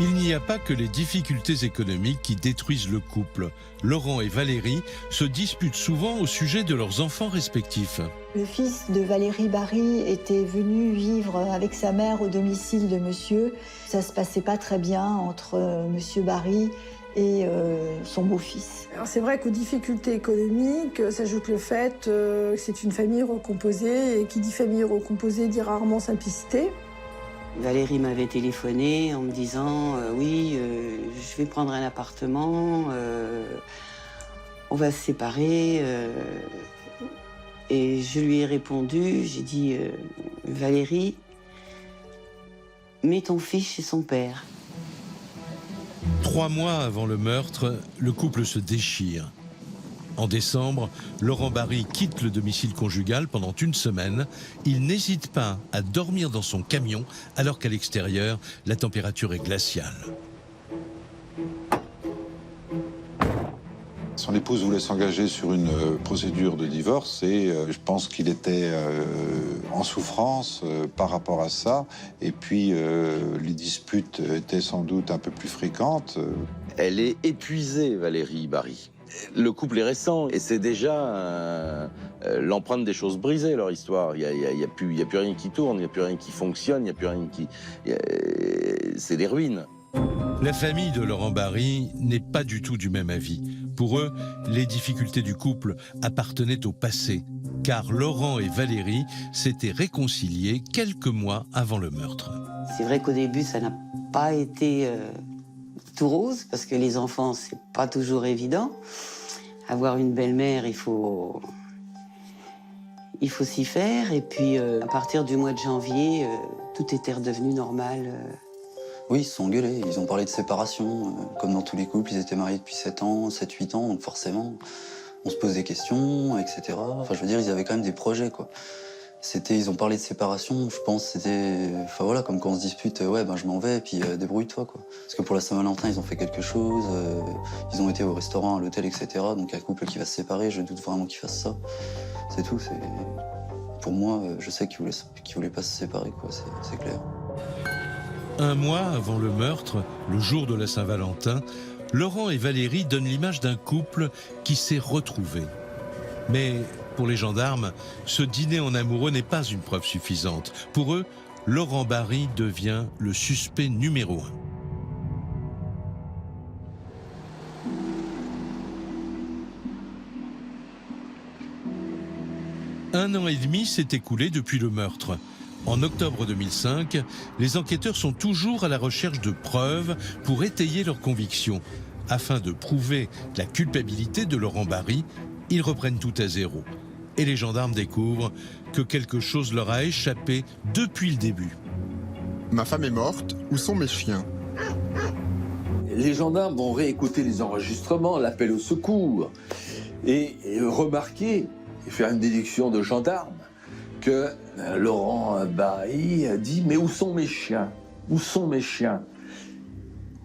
Il n'y a pas que les difficultés économiques qui détruisent le couple. Laurent et Valérie se disputent souvent au sujet de leurs enfants respectifs. Le fils de Valérie Barry était venu vivre avec sa mère au domicile de monsieur. Ça se passait pas très bien entre monsieur Barry et son beau-fils. Alors c'est vrai qu'aux difficultés économiques s'ajoute le fait que c'est une famille recomposée, et qui dit famille recomposée dit rarement simplicité. Valérie m'avait téléphoné en me disant oui, je vais prendre un appartement, on va se séparer. Et je lui ai répondu, j'ai dit Valérie, mets ton fils chez son père. 3 mois avant le meurtre, le couple se déchire. En décembre, Laurent Barry quitte le domicile conjugal pendant une semaine. Il n'hésite pas à dormir dans son camion alors qu'à l'extérieur, la température est glaciale. Son épouse voulait s'engager sur une procédure de divorce et je pense qu'il était en souffrance par rapport à ça. Et puis les disputes étaient sans doute un peu plus fréquentes. Elle est épuisée, Valérie Barry. Le couple est récent et c'est déjà l'empreinte des choses brisées, leur histoire. Il y a plus rien qui tourne, il n'y a plus rien qui fonctionne, il n'y a plus rien qui... C'est des ruines. La famille de Laurent Barry n'est pas du tout du même avis. Pour eux, les difficultés du couple appartenaient au passé, car Laurent et Valérie s'étaient réconciliés quelques mois avant le meurtre. C'est vrai qu'au début, ça n'a pas été tout rose, parce que les enfants, c'est pas toujours évident. Avoir une belle-mère, il faut s'y faire. Et puis, à partir du mois de janvier, tout était redevenu normal. Oui, ils se sont engueulés, ils ont parlé de séparation. Comme dans tous les couples, ils étaient mariés depuis 7 ans, 7-8 ans, donc forcément, on se pose des questions, etc. Enfin, je veux dire, ils avaient quand même des projets, quoi. Ils ont parlé de séparation, je pense, c'était... Enfin voilà, comme quand on se dispute, ouais, ben je m'en vais, et puis débrouille-toi, quoi. Parce que pour la Saint-Valentin, ils ont fait quelque chose, ils ont été au restaurant, à l'hôtel, etc. Donc un couple qui va se séparer, je doute vraiment qu'ils fassent ça. C'est tout, c'est... Pour moi, je sais qu'ils voulaient pas se séparer, quoi, c'est clair. 1 mois avant le meurtre, le jour de la Saint-Valentin, Laurent et Valérie donnent l'image d'un couple qui s'est retrouvé. Mais pour les gendarmes, ce dîner en amoureux n'est pas une preuve suffisante. Pour eux, Laurent Barry devient le suspect numéro 1. 1 an et demi s'est écoulé depuis le meurtre. En octobre 2005, les enquêteurs sont toujours à la recherche de preuves pour étayer leurs convictions. Afin de prouver la culpabilité de Laurent Barry, ils reprennent tout à zéro. Et les gendarmes découvrent que quelque chose leur a échappé depuis le début. Ma femme est morte, où sont mes chiens? Les gendarmes vont réécouter les enregistrements, l'appel au secours, et remarquer, et faire une déduction de gendarme, que Laurent Barry a dit « Mais où sont mes chiens? Où sont mes chiens ?»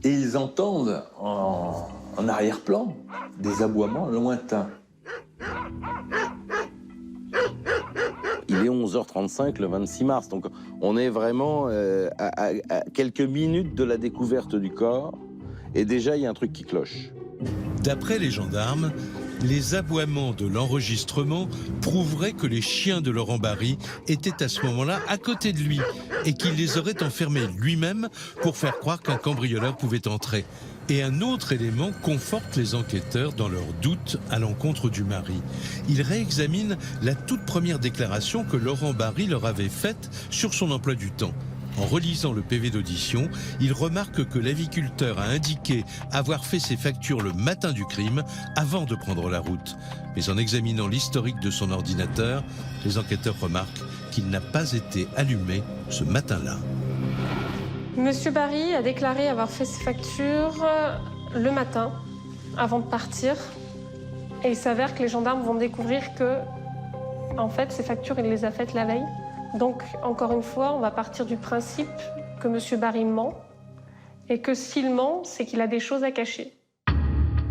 Et ils entendent en arrière-plan des aboiements lointains. Il est 11h35 le 26 mars, donc on est vraiment à quelques minutes de la découverte du corps, et déjà il y a un truc qui cloche. D'après les gendarmes, les aboiements de l'enregistrement prouveraient que les chiens de Laurent Barry étaient à ce moment-là à côté de lui et qu'il les aurait enfermés lui-même pour faire croire qu'un cambrioleur pouvait entrer. Et un autre élément conforte les enquêteurs dans leurs doutes à l'encontre du mari. Ils réexaminent la toute première déclaration que Laurent Barry leur avait faite sur son emploi du temps. En relisant le PV d'audition, il remarque que l'aviculteur a indiqué avoir fait ses factures le matin du crime avant de prendre la route. Mais en examinant l'historique de son ordinateur, les enquêteurs remarquent qu'il n'a pas été allumé ce matin-là. Monsieur Barry a déclaré avoir fait ses factures le matin, avant de partir. Et il s'avère que les gendarmes vont découvrir que, en fait, ces factures, il les a faites la veille. Donc, encore une fois, on va partir du principe que monsieur Barry ment et que s'il ment, c'est qu'il a des choses à cacher.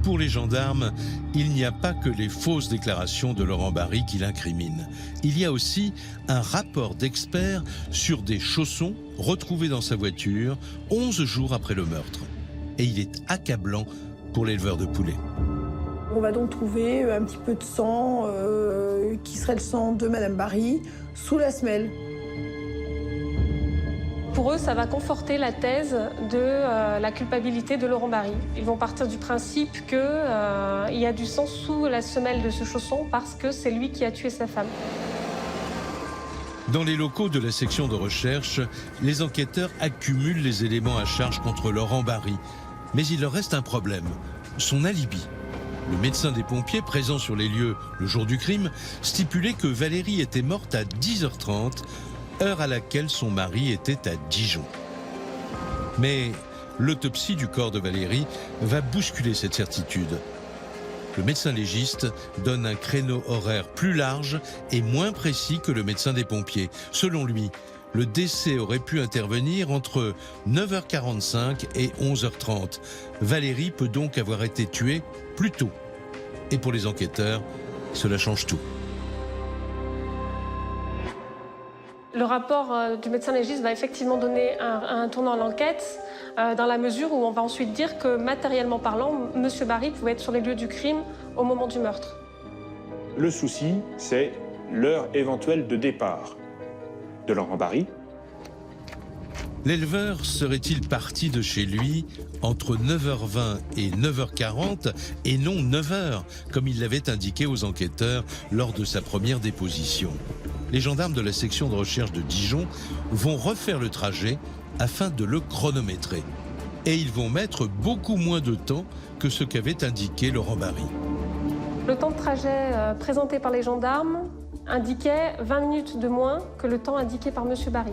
Pour les gendarmes, il n'y a pas que les fausses déclarations de Laurent Barry qui l'incriminent. Il y a aussi un rapport d'expert sur des chaussons retrouvés dans sa voiture 11 jours après le meurtre. Et il est accablant pour l'éleveur de poulets. On va donc trouver un petit peu de sang, qui serait le sang de Madame Barry, sous la semelle. Pour eux, ça va conforter la thèse de la culpabilité de Laurent Barry. Ils vont partir du principe qu'il y a du sang sous la semelle de ce chausson parce que c'est lui qui a tué sa femme. Dans les locaux de la section de recherche, les enquêteurs accumulent les éléments à charge contre Laurent Barry. Mais il leur reste un problème, son alibi. Le médecin des pompiers, présent sur les lieux le jour du crime, stipulait que Valérie était morte à 10h30, heure à laquelle son mari était à Dijon. Mais l'autopsie du corps de Valérie va bousculer cette certitude. Le médecin légiste donne un créneau horaire plus large et moins précis que le médecin des pompiers. Selon lui, le décès aurait pu intervenir entre 9h45 et 11h30. Valérie peut donc avoir été tuée plus tôt. Et pour les enquêteurs, cela change tout. Le rapport du médecin légiste va effectivement donner un tournant à l'enquête, dans la mesure où on va ensuite dire que, matériellement parlant, M. Barry pouvait être sur les lieux du crime au moment du meurtre. Le souci, c'est l'heure éventuelle de départ de Laurent Barry. L'éleveur serait-il parti de chez lui entre 9h20 et 9h40 et non 9h, comme il l'avait indiqué aux enquêteurs lors de sa première déposition? Les gendarmes de la section de recherche de Dijon vont refaire le trajet afin de le chronométrer. Et ils vont mettre beaucoup moins de temps que ce qu'avait indiqué Laurent Barry. Le temps de trajet présenté par les gendarmes indiquait 20 minutes de moins que le temps indiqué par M. Barry.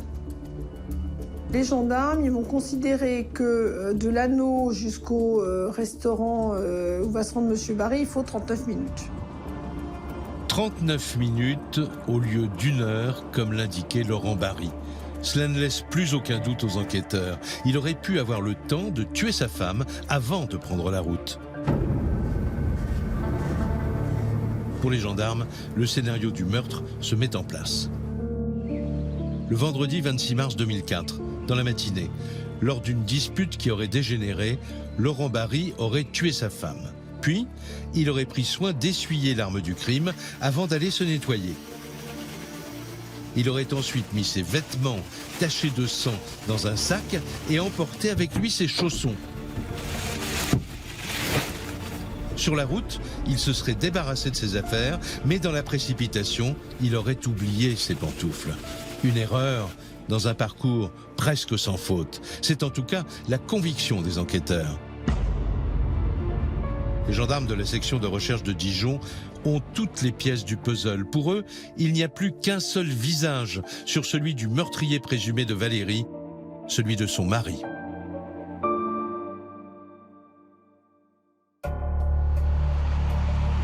Les gendarmes, ils vont considérer que de l'anneau jusqu'au restaurant où va se rendre M. Barry, il faut 39 minutes. 39 minutes au lieu d'1 heure, comme l'indiquait Laurent Barry. Cela ne laisse plus aucun doute aux enquêteurs. Il aurait pu avoir le temps de tuer sa femme avant de prendre la route. Pour les gendarmes, le scénario du meurtre se met en place. Le vendredi 26 mars 2004, dans la matinée, lors d'une dispute qui aurait dégénéré, Laurent Barry aurait tué sa femme. Puis, il aurait pris soin d'essuyer l'arme du crime avant d'aller se nettoyer. Il aurait ensuite mis ses vêtements tachés de sang dans un sac et emporté avec lui ses chaussons. Sur la route, il se serait débarrassé de ses affaires, mais dans la précipitation, il aurait oublié ses pantoufles. Une erreur dans un parcours presque sans faute. C'est en tout cas la conviction des enquêteurs. Les gendarmes de la section de recherche de Dijon ont toutes les pièces du puzzle. Pour eux, il n'y a plus qu'un seul visage sur celui du meurtrier présumé de Valérie, celui de son mari.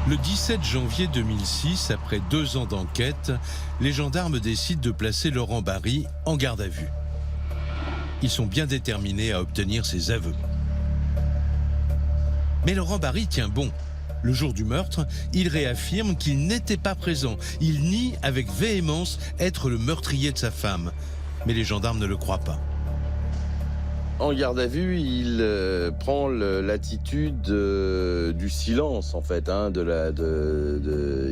Le 17 janvier 2006, après 2 ans d'enquête, les gendarmes décident de placer Laurent Barry en garde à vue. Ils sont bien déterminés à obtenir ses aveux. Mais Laurent Barry tient bon. Le jour du meurtre, il réaffirme qu'il n'était pas présent. Il nie avec véhémence être le meurtrier de sa femme. Mais les gendarmes ne le croient pas. En garde à vue, il prend l'attitude du silence, en fait.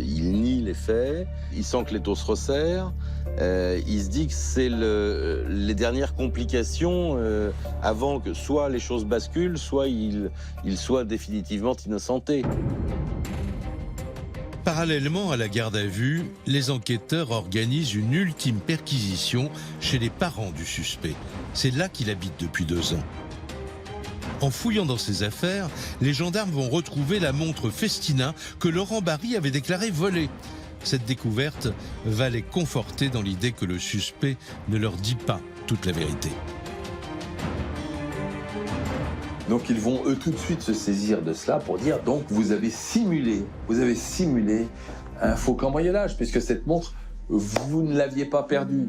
Il nie les faits, il sent que l'étau se resserre, il se dit que c'est les dernières complications avant que soit les choses basculent, soit il soit définitivement innocenté. Parallèlement à la garde à vue, les enquêteurs organisent une ultime perquisition chez les parents du suspect. C'est là qu'il habite depuis 2 ans. En fouillant dans ses affaires, les gendarmes vont retrouver la montre Festina que Laurent Barry avait déclarée volée. Cette découverte va les conforter dans l'idée que le suspect ne leur dit pas toute la vérité. Donc ils vont eux tout de suite se saisir de cela pour dire donc vous avez simulé un faux cambriolage puisque cette montre vous ne l'aviez pas perdue.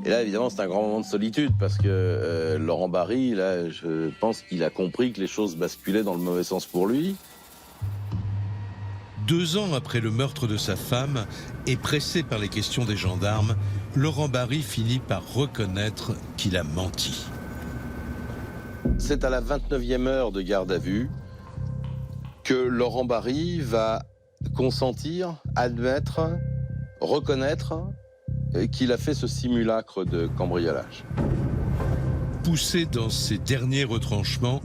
Et là évidemment c'est un grand moment de solitude parce que Laurent Barry, là je pense qu'il a compris que les choses basculaient dans le mauvais sens pour lui. 2 ans après le meurtre de sa femme et pressé par les questions des gendarmes, Laurent Barry finit par reconnaître qu'il a menti. C'est à la 29e heure de garde à vue que Laurent Barry va consentir, admettre, reconnaître qu'il a fait ce simulacre de cambriolage. Poussé dans ses derniers retranchements,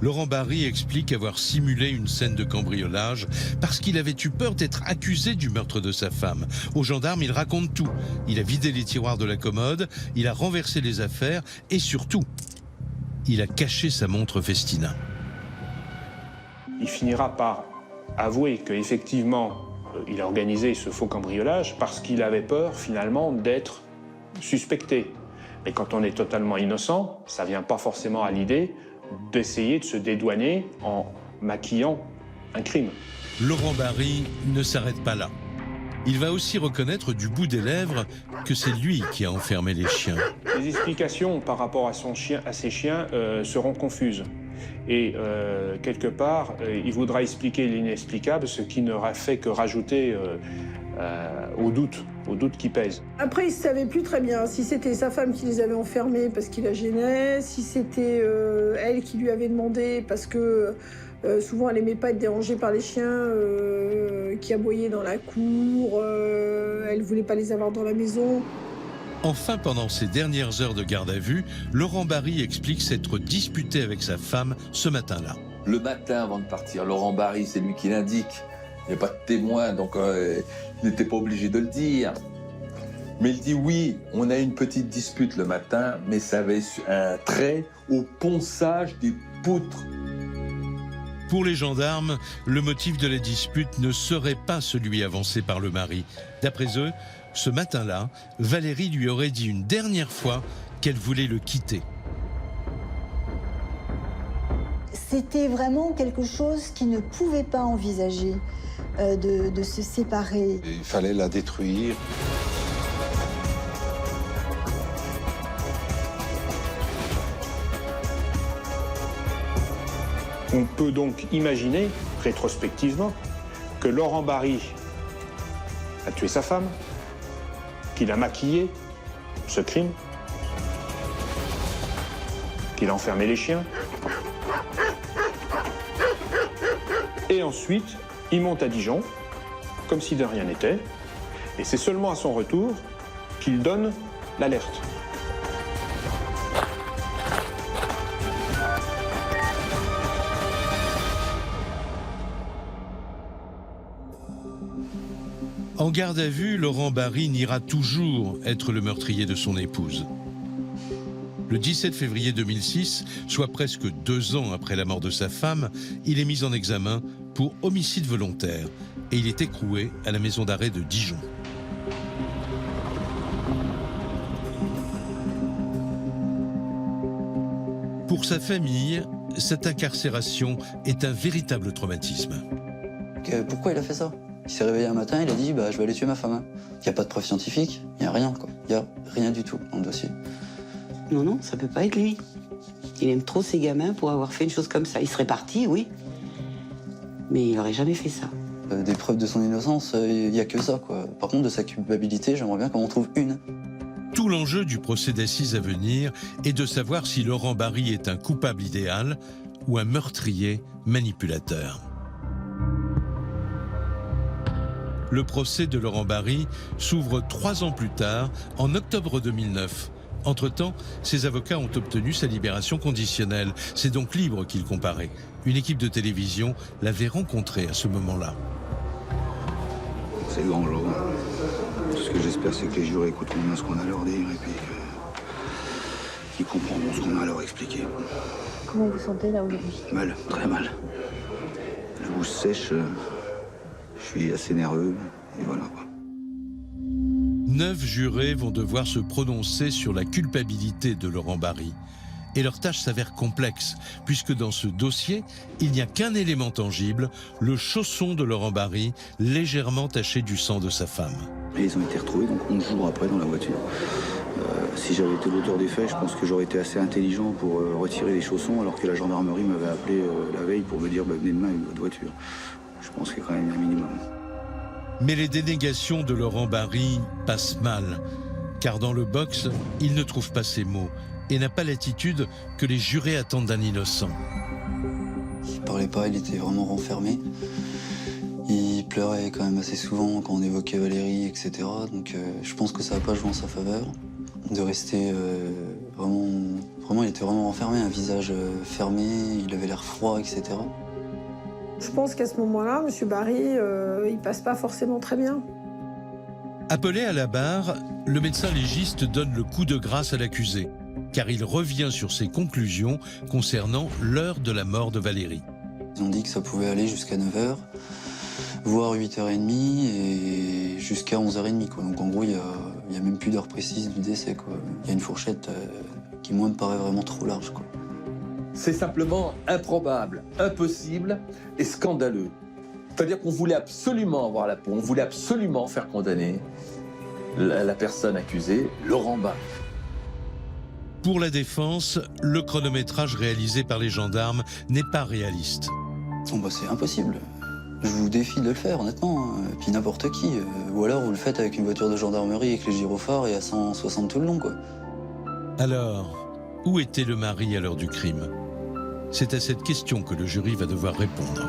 Laurent Barry explique avoir simulé une scène de cambriolage parce qu'il avait eu peur d'être accusé du meurtre de sa femme. Aux gendarmes, il raconte tout. Il a vidé les tiroirs de la commode, il a renversé les affaires et surtout, il a caché sa montre Festina. Il finira par avouer qu'effectivement, il a organisé ce faux cambriolage parce qu'il avait peur finalement d'être suspecté. Et quand on est totalement innocent, ça ne vient pas forcément à l'idée d'essayer de se dédouaner en maquillant un crime. Laurent Barry ne s'arrête pas là. Il va aussi reconnaître du bout des lèvres que c'est lui qui a enfermé les chiens. Les explications par rapport à ses chiens seront confuses. Et quelque part, il voudra expliquer l'inexplicable, ce qui n'aura fait que rajouter au doute qui pèse. Après, il ne savait plus très bien si c'était sa femme qui les avait enfermés parce qu'il la gênait, si c'était elle qui lui avait demandé parce que souvent elle n'aimait pas être dérangée par les chiens qui aboyaient dans la cour, elle ne voulait pas les avoir dans la maison. Enfin, pendant ses dernières heures de garde à vue, Laurent Barry explique s'être disputé avec sa femme ce matin-là. Le matin, avant de partir, Laurent Barry, c'est lui qui l'indique. Il n'y a pas de témoin, donc il n'était pas obligé de le dire. Mais il dit oui, on a une petite dispute le matin, mais ça avait un trait au ponçage des poutres. Pour les gendarmes, le motif de la dispute ne serait pas celui avancé par le mari. D'après eux, ce matin-là, Valérie lui aurait dit une dernière fois qu'elle voulait le quitter. C'était vraiment quelque chose qu'il ne pouvait pas envisager, de se séparer. Il fallait la détruire. On peut donc imaginer, rétrospectivement, que Laurent Barry a tué sa femme, qu'il a maquillé ce crime, qu'il a enfermé les chiens. Et ensuite, il monte à Dijon, comme si de rien n'était, et c'est seulement à son retour qu'il donne l'alerte. En garde à vue, Laurent Barry niera toujours être le meurtrier de son épouse. Le 17 février 2006, soit presque 2 ans après la mort de sa femme, il est mis en examen pour homicide volontaire et il est écroué à la maison d'arrêt de Dijon. Pour sa famille, cette incarcération est un véritable traumatisme. Pourquoi il a fait ça? Il s'est réveillé un matin, il a dit je vais aller tuer ma femme. Il n'y a pas de preuve scientifique, il n'y a rien, quoi. Il n'y a rien du tout dans le dossier. Non, ça peut pas être lui. Il aime trop ses gamins pour avoir fait une chose comme ça. Il serait parti, oui, mais il n'aurait jamais fait ça. Des preuves de son innocence, il n'y a que ça, quoi. Par contre, de sa culpabilité, j'aimerais bien qu'on en trouve une. Tout l'enjeu du procès d'assises à venir est de savoir si Laurent Barry est un coupable idéal ou un meurtrier manipulateur. Le procès de Laurent Barry s'ouvre 3 ans plus tard, en octobre 2009. Entre-temps, ses avocats ont obtenu sa libération conditionnelle. C'est donc libre qu'il comparait. Une équipe de télévision l'avait rencontré à ce moment-là. C'est le grand jour. Tout ce que j'espère, c'est que les jurés écouteront bien ce qu'on a à leur dire et puis qu'ils comprendront ce qu'on a à leur expliquer. Comment vous sentez là aujourd'hui? Mal, très mal. La bouche sèche, je suis assez nerveux et voilà quoi. 9 jurés vont devoir se prononcer sur la culpabilité de Laurent Barry. Et leur tâche s'avère complexe, puisque dans ce dossier, il n'y a qu'un élément tangible, le chausson de Laurent Barry, légèrement taché du sang de sa femme. Et ils ont été retrouvés donc 11 jours après dans la voiture. Si j'avais été l'auteur des faits, je pense que j'aurais été assez intelligent pour retirer les chaussons, alors que la gendarmerie m'avait appelé la veille pour me dire venez demain avec votre voiture. Je pense qu'il y a quand même un minimum. Mais les dénégations de Laurent Barry passent mal, car dans le box, il ne trouve pas ses mots et n'a pas l'attitude que les jurés attendent d'un innocent. Il parlait pas, il était vraiment renfermé. Il pleurait quand même assez souvent quand on évoquait Valérie, etc. Donc je pense que ça n'a pas joué en sa faveur. De rester vraiment, il était vraiment renfermé, un visage fermé, il avait l'air froid, etc. Je pense qu'à ce moment-là, M. Barry, il passe pas forcément très bien. Appelé à la barre, le médecin légiste donne le coup de grâce à l'accusé, car il revient sur ses conclusions concernant l'heure de la mort de Valérie. Ils ont dit que ça pouvait aller jusqu'à 9h, voire 8h30 et jusqu'à 11h30. Quoi. Donc en gros, il y a même plus d'heure précise du décès. Quoi. Il y a une fourchette qui, moi, me paraît vraiment trop large. Quoi. C'est simplement improbable, impossible et scandaleux. C'est-à-dire qu'on voulait absolument avoir la peau, on voulait absolument faire condamner la personne accusée, Laurent Barry. Pour la défense, le chronométrage réalisé par les gendarmes n'est pas réaliste. Bon, bah, c'est impossible. Je vous défie de le faire, honnêtement. Et puis n'importe qui. Ou alors vous le faites avec une voiture de gendarmerie avec les gyrophares et à 160 tout le long, quoi. Alors, où était le mari à l'heure du crime? C'est à cette question que le jury va devoir répondre.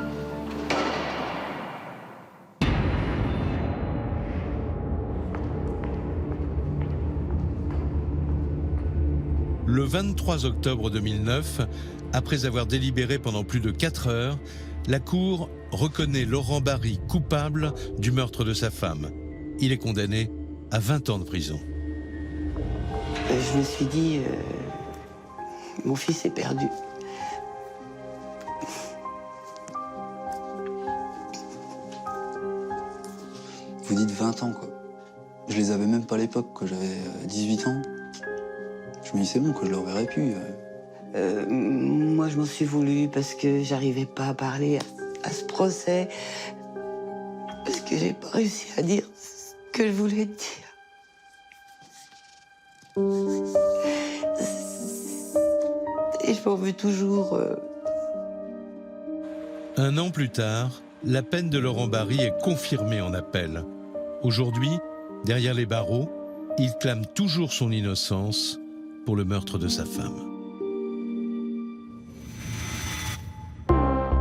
Le 23 octobre 2009, après avoir délibéré pendant plus de 4 heures, la Cour reconnaît Laurent Barry coupable du meurtre de sa femme. Il est condamné à 20 ans de prison. Je me suis dit, mon fils est perdu. Vous dites 20 ans, quoi. Je les avais même pas à l'époque, quand j'avais 18 ans. Je me dis, c'est bon, que je le reverrai plus. Moi, je m'en suis voulu parce que j'arrivais pas à parler à ce procès. Parce que j'ai pas réussi à dire ce que je voulais dire. Et je m'en veux toujours. Un an plus tard, la peine de Laurent Barry est confirmée en appel. Aujourd'hui, derrière les barreaux, il clame toujours son innocence pour le meurtre de sa femme.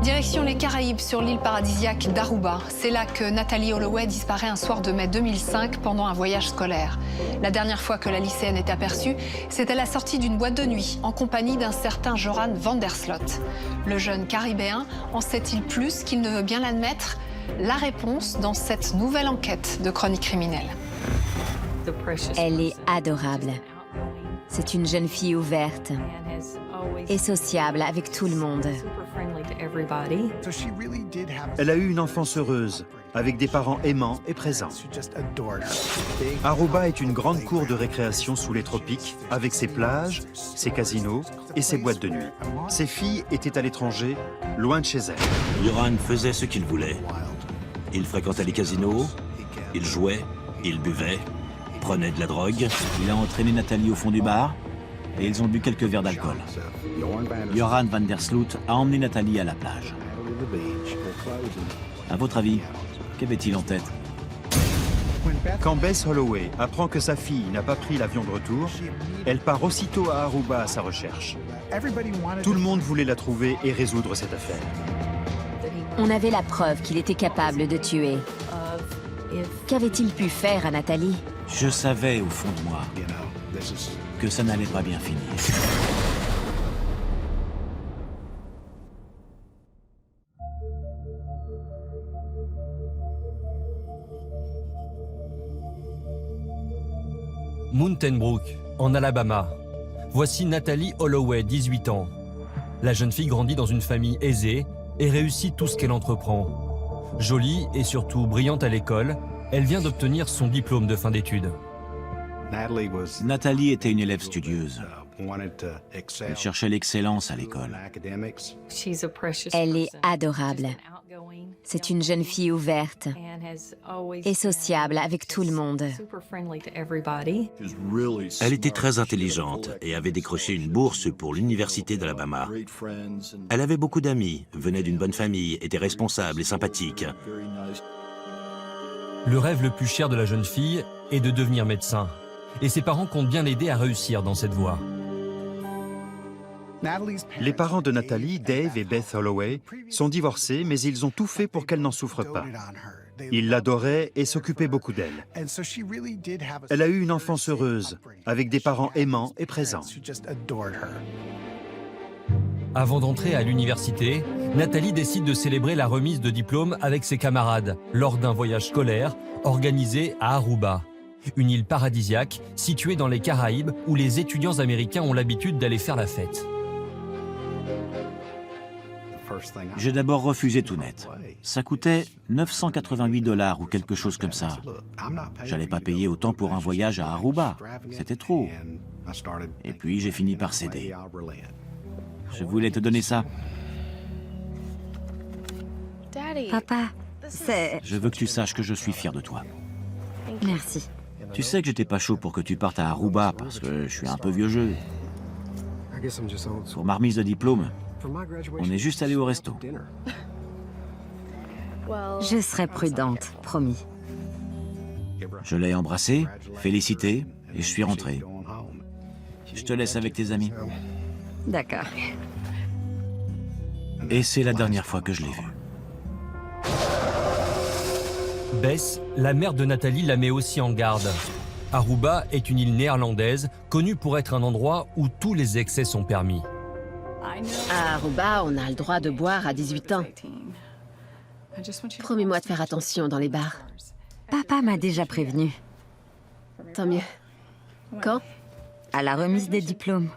Direction les Caraïbes, sur l'île paradisiaque d'Aruba. C'est là que Nathalie Holloway disparaît un soir de mai 2005 pendant un voyage scolaire. La dernière fois que la lycéenne est aperçue, c'est à la sortie d'une boîte de nuit, en compagnie d'un certain Joran van der Sloot. Le jeune Caribéen en sait-il plus qu'il ne veut bien l'admettre? La réponse dans cette nouvelle enquête de Chronique criminelle. Elle est adorable. C'est une jeune fille ouverte et sociable avec tout le monde. Elle a eu une enfance heureuse, avec des parents aimants et présents. Aruba est une grande cour de récréation sous les tropiques, avec ses plages, ses casinos et ses boîtes de nuit. Ses filles étaient à l'étranger, loin de chez elles. Joran faisait ce qu'il voulait. Il fréquentait les casinos, il jouait, il buvait, prenait de la drogue. Il a entraîné Nathalie au fond du bar et ils ont bu quelques verres d'alcool. Joran van der Sloot a emmené Nathalie à la plage. À votre avis, qu'avait-il en tête? Quand Beth Holloway apprend que sa fille n'a pas pris l'avion de retour, elle part aussitôt à Aruba à sa recherche. Tout le monde voulait la trouver et résoudre cette affaire. On avait la preuve qu'il était capable de tuer. Qu'avait-il pu faire à Nathalie? Je savais au fond de moi que ça n'allait pas bien finir. Mountain Brook, en Alabama. Voici Nathalie Holloway, 18 ans. La jeune fille grandit dans une famille aisée et réussit tout ce qu'elle entreprend. Jolie et surtout brillante à l'école, elle vient d'obtenir son diplôme de fin d'études. Nathalie était une élève studieuse. Elle cherchait l'excellence à l'école. Elle est adorable. C'est une jeune fille ouverte et sociable avec tout le monde. Elle était très intelligente et avait décroché une bourse pour l'université d'Alabama. Elle avait beaucoup d'amis, venait d'une bonne famille, était responsable et sympathique. Le rêve le plus cher de la jeune fille est de devenir médecin. Et ses parents comptent bien l'aider à réussir dans cette voie. Les parents de Nathalie, Dave et Beth Holloway, sont divorcés, mais ils ont tout fait pour qu'elle n'en souffre pas. Il l'adorait et s'occupait beaucoup d'elle. Elle a eu une enfance heureuse, avec des parents aimants et présents. Avant d'entrer à l'université, Nathalie décide de célébrer la remise de diplôme avec ses camarades lors d'un voyage scolaire organisé à Aruba, une île paradisiaque située dans les Caraïbes où les étudiants américains ont l'habitude d'aller faire la fête. J'ai d'abord refusé tout net. Ça coûtait 988 $ ou quelque chose comme ça. J'allais pas payer autant pour un voyage à Aruba. C'était trop. Et puis j'ai fini par céder. Je voulais te donner ça. Papa, c'est... Je veux que tu saches que je suis fier de toi. Merci. Tu sais que j'étais pas chaud pour que tu partes à Aruba parce que je suis un peu vieux jeu. Pour ma remise de diplôme, on est juste allé au resto. Je serai prudente, promis. Je l'ai embrassé, félicité et je suis rentré. Je te laisse avec tes amis. D'accord. Et c'est la dernière fois que je l'ai vue. Bess, la mère de Nathalie, la met aussi en garde. Aruba est une île néerlandaise connue pour être un endroit où tous les excès sont permis. À Aruba, on a le droit de boire à 18 ans. Promets-moi de faire attention dans les bars. Papa m'a déjà prévenu. Tant mieux. Quand? À la remise des diplômes.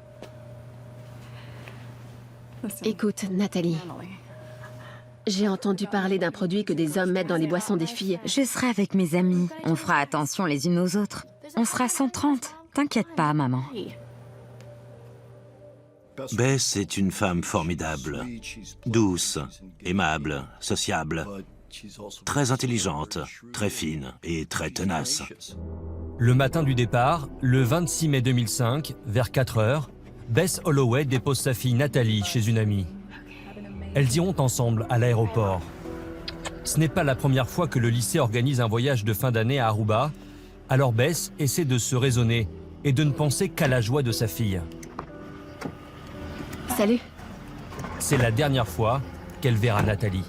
Écoute, Nathalie. J'ai entendu parler d'un produit que des hommes mettent dans les boissons des filles. Je serai avec mes amis. On fera attention les unes aux autres. On sera 130. T'inquiète pas, maman. Bess est une femme formidable, douce, aimable, sociable, très intelligente, très fine et très tenace. Le matin du départ, le 26 mai 2005, vers 4 heures, Bess Holloway dépose sa fille Nathalie chez une amie. Elles iront ensemble à l'aéroport. Ce n'est pas la première fois que le lycée organise un voyage de fin d'année à Aruba, alors Bess essaie de se raisonner et de ne penser qu'à la joie de sa fille. Salut. C'est la dernière fois qu'elle verra Nathalie.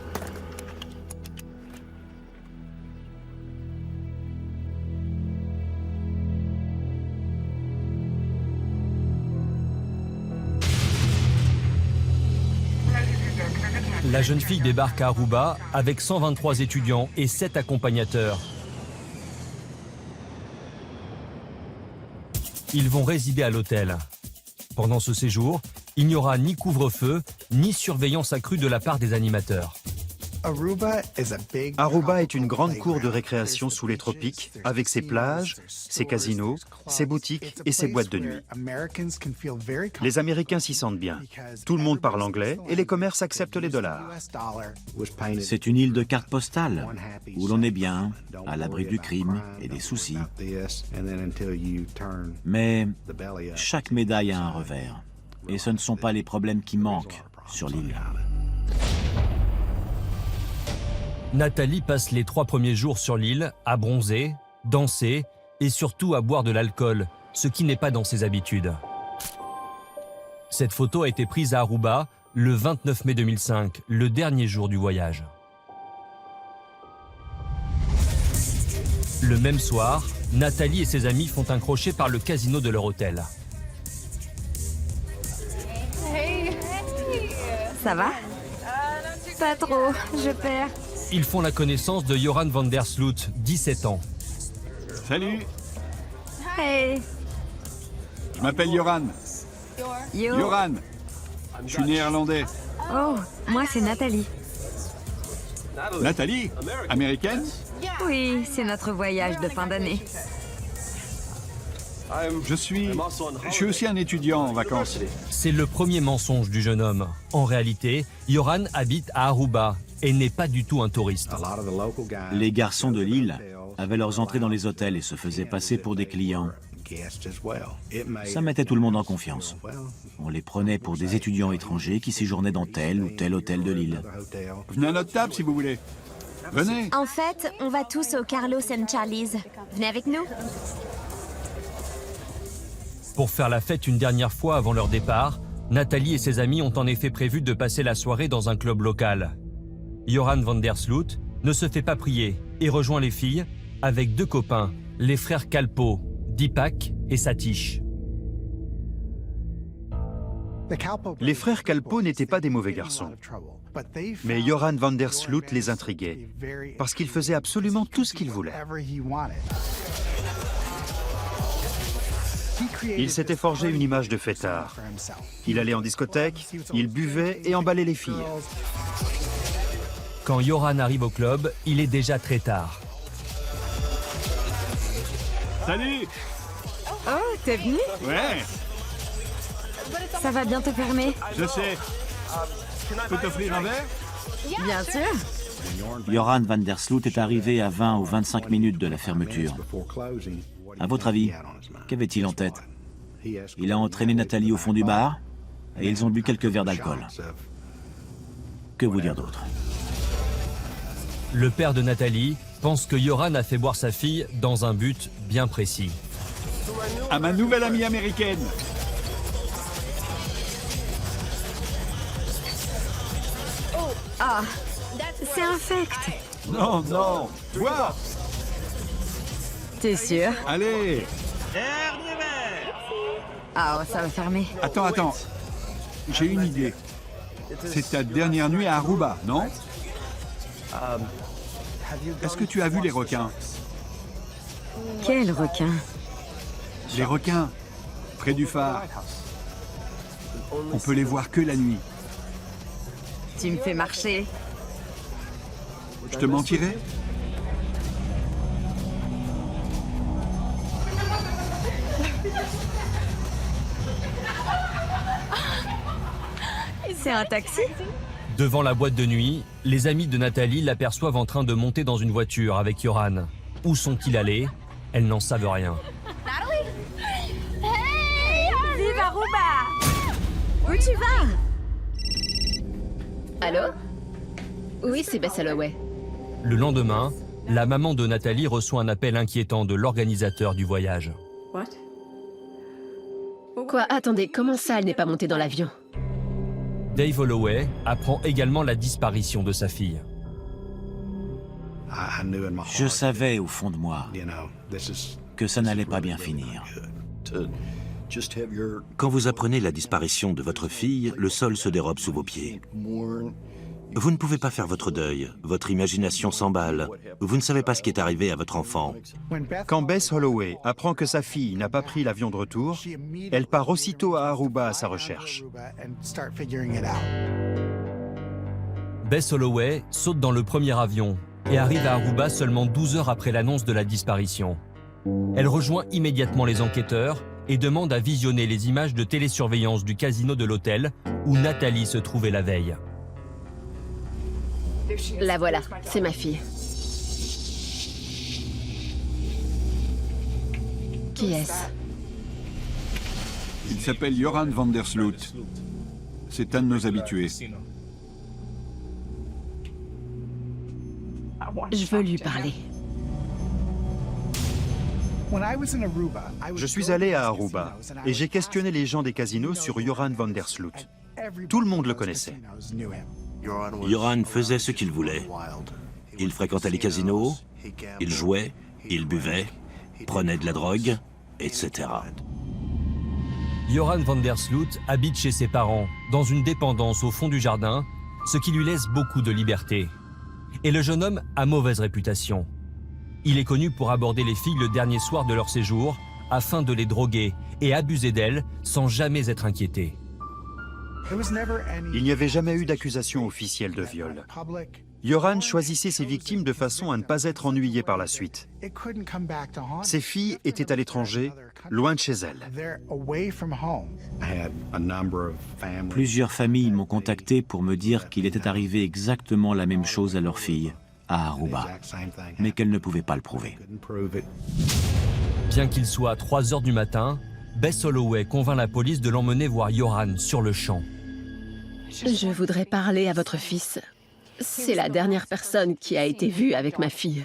La jeune fille débarque à Aruba avec 123 étudiants et 7 accompagnateurs. Ils vont résider à l'hôtel. Pendant ce séjour, il n'y aura ni couvre-feu, ni surveillance accrue de la part des animateurs. Aruba est une grande cour de récréation sous les tropiques, avec ses plages, ses casinos, ses boutiques et ses boîtes de nuit. Les Américains s'y sentent bien. Tout le monde parle anglais et les commerces acceptent les dollars. C'est une île de cartes postales, où l'on est bien, à l'abri du crime et des soucis. Mais chaque médaille a un revers. Et ce ne sont pas les problèmes qui manquent sur l'île. Nathalie passe les 3 premiers jours sur l'île à bronzer, danser et surtout à boire de l'alcool, ce qui n'est pas dans ses habitudes. Cette photo a été prise à Aruba le 29 mai 2005, le dernier jour du voyage. Le même soir, Nathalie et ses amis font un crochet par le casino de leur hôtel. Ça va? Pas trop, je perds. Ils font la connaissance de Joran van der Sloot, 17 ans. Salut, Hey. je m'appelle Joran. Yo. Joran, je suis néerlandais. Oh, moi c'est Nathalie. Nathalie, américaine? Oui, c'est notre voyage de fin d'année. Je suis aussi un étudiant en vacances. C'est le premier mensonge du jeune homme. En réalité, Joran habite à Aruba et n'est pas du tout un touriste. Les garçons de l'île avaient leurs entrées dans les hôtels et se faisaient passer pour des clients. Ça mettait tout le monde en confiance. On les prenait pour des étudiants étrangers qui séjournaient dans tel ou tel hôtel de l'île. Venez à notre table si vous voulez. Venez. En fait, on va tous au Carlos and Charlie's. Venez avec nous. Pour faire la fête une dernière fois avant leur départ, Nathalie et ses amis ont en effet prévu de passer la soirée dans un club local. Joran van der Sloot ne se fait pas prier et rejoint les filles avec 2 copains, les frères Kalpoe, Deepak et Satish. Les frères Kalpoe n'étaient pas des mauvais garçons. Mais Joran van der Sloot les intriguait, parce qu'il faisait absolument tout ce qu'il voulait. Il s'était forgé une image de fêtard. Il allait en discothèque, il buvait et emballait les filles. Quand Joran arrive au club, il est déjà très tard. Salut! Oh, t'es venu? Ouais, Ça va bientôt fermer. je sais. Je peux t'offrir un verre? Bien sûr. Joran van der Sloot est arrivé à 20 ou 25 minutes de la fermeture. À votre avis, qu'avait-il en tête? Il a entraîné Nathalie au fond du bar et ils ont bu quelques verres d'alcool. Que vous dire d'autre? Le père de Nathalie pense que Joran a fait boire sa fille dans un but bien précis. À ma nouvelle amie américaine. Ah, c'est infect. Non, non, bois. T'es sûr? Allez. Ah, ça va fermer. Attends. J'ai une idée. C'est ta dernière nuit à Aruba, non? Est-ce que tu as vu les requins? Quel requin? Les requins, près du phare. On peut les voir que la nuit. Tu me fais marcher. Je te mentirais? C'est un taxi? Devant la boîte de nuit, les amis de Nathalie l'aperçoivent en train de monter dans une voiture avec Joran. Où sont-ils allés? Elles n'en savent rien. Vive Aruba! Où tu vas? Allô? Oui, c'est Bess Holloway. Le lendemain, la maman de Nathalie reçoit un appel inquiétant de l'organisateur du voyage. Quoi? Attendez, comment ça, elle n'est pas montée dans l'avion? Dave Holloway apprend également la disparition de sa fille. Je savais au fond de moi que ça n'allait pas bien finir. Quand vous apprenez la disparition de votre fille, le sol se dérobe sous vos pieds. Vous ne pouvez pas faire votre deuil, votre imagination s'emballe. Vous ne savez pas ce qui est arrivé à votre enfant. Quand Bess Holloway apprend que sa fille n'a pas pris l'avion de retour, elle part aussitôt à Aruba à sa recherche. Bess Holloway saute dans le premier avion et arrive à Aruba seulement 12 heures après l'annonce de la disparition. Elle rejoint immédiatement les enquêteurs et demande à visionner les images de télésurveillance du casino de l'hôtel où Nathalie se trouvait la veille. La voilà, c'est ma fille. Qui est-ce? Il s'appelle Joran van der Sloot. C'est un de nos habitués. Je veux lui parler. Je suis allé à Aruba et j'ai questionné les gens des casinos sur Joran van der Sloot. Tout le monde le connaissait. Joran faisait ce qu'il voulait. Il fréquentait les casinos, il jouait, il buvait, prenait de la drogue, etc. Joran van der Sloot habite chez ses parents, dans une dépendance au fond du jardin, ce qui lui laisse beaucoup de liberté. Et le jeune homme a mauvaise réputation. Il est connu pour aborder les filles le dernier soir de leur séjour, afin de les droguer et abuser d'elles sans jamais être inquiété. Il n'y avait jamais eu d'accusation officielle de viol. Joran choisissait ses victimes de façon à ne pas être ennuyé par la suite. Ses filles étaient à l'étranger, loin de chez elles. Plusieurs familles m'ont contacté pour me dire qu'il était arrivé exactement la même chose à leur fille, à Aruba, mais qu'elles ne pouvaient pas le prouver. Bien qu'il soit à 3 heures du matin, Bess Holloway convainc la police de l'emmener voir Joran sur le champ. Je voudrais parler à votre fils. C'est la dernière personne qui a été vue avec ma fille.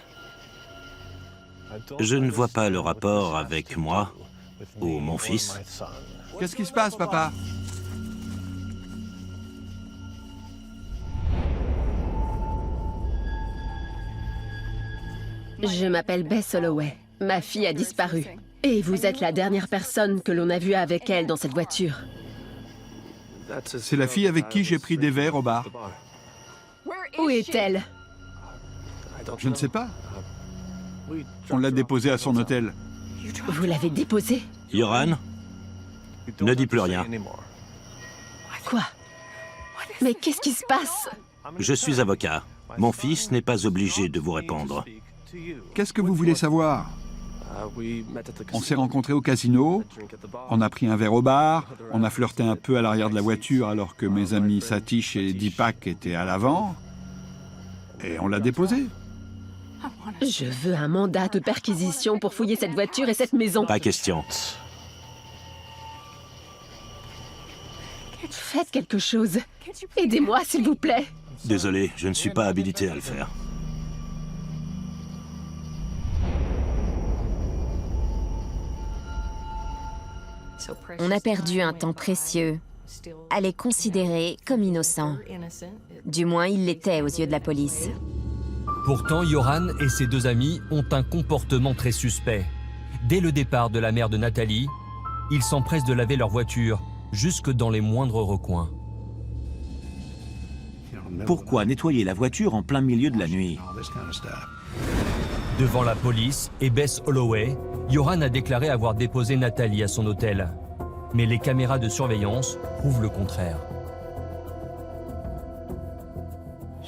Je ne vois pas le rapport avec moi ou mon fils. Qu'est-ce qui se passe, papa? Je m'appelle Bess Holloway. Ma fille a disparu. Et vous êtes la dernière personne que l'on a vue avec elle dans cette voiture. C'est la fille avec qui j'ai pris des verres au bar. Où est-elle? Je ne sais pas. On l'a déposée à son hôtel. Vous l'avez déposée? Yoran, ne dis plus rien. Quoi? Mais qu'est-ce qui se passe? Je suis avocat. Mon fils n'est pas obligé de vous répondre. Qu'est-ce que vous voulez savoir? On s'est rencontrés au casino, on a pris un verre au bar, on a flirté un peu à l'arrière de la voiture alors que mes amis Satish et Deepak étaient à l'avant, et on l'a déposée. Je veux un mandat de perquisition pour fouiller cette voiture et cette maison. Pas question. Faites quelque chose. Aidez-moi, s'il vous plaît. Désolé, je ne suis pas habilité à le faire. On a perdu un temps précieux à les considérer comme innocents. Du moins, ils l'étaient aux yeux de la police. Pourtant, Yoran et ses deux amis ont un comportement très suspect. Dès le départ de la mère de Nathalie, ils s'empressent de laver leur voiture, jusque dans les moindres recoins. Pourquoi nettoyer la voiture en plein milieu de la nuit? Devant la police et Bess Holloway, Yoran a déclaré avoir déposé Nathalie à son hôtel. Mais les caméras de surveillance prouvent le contraire.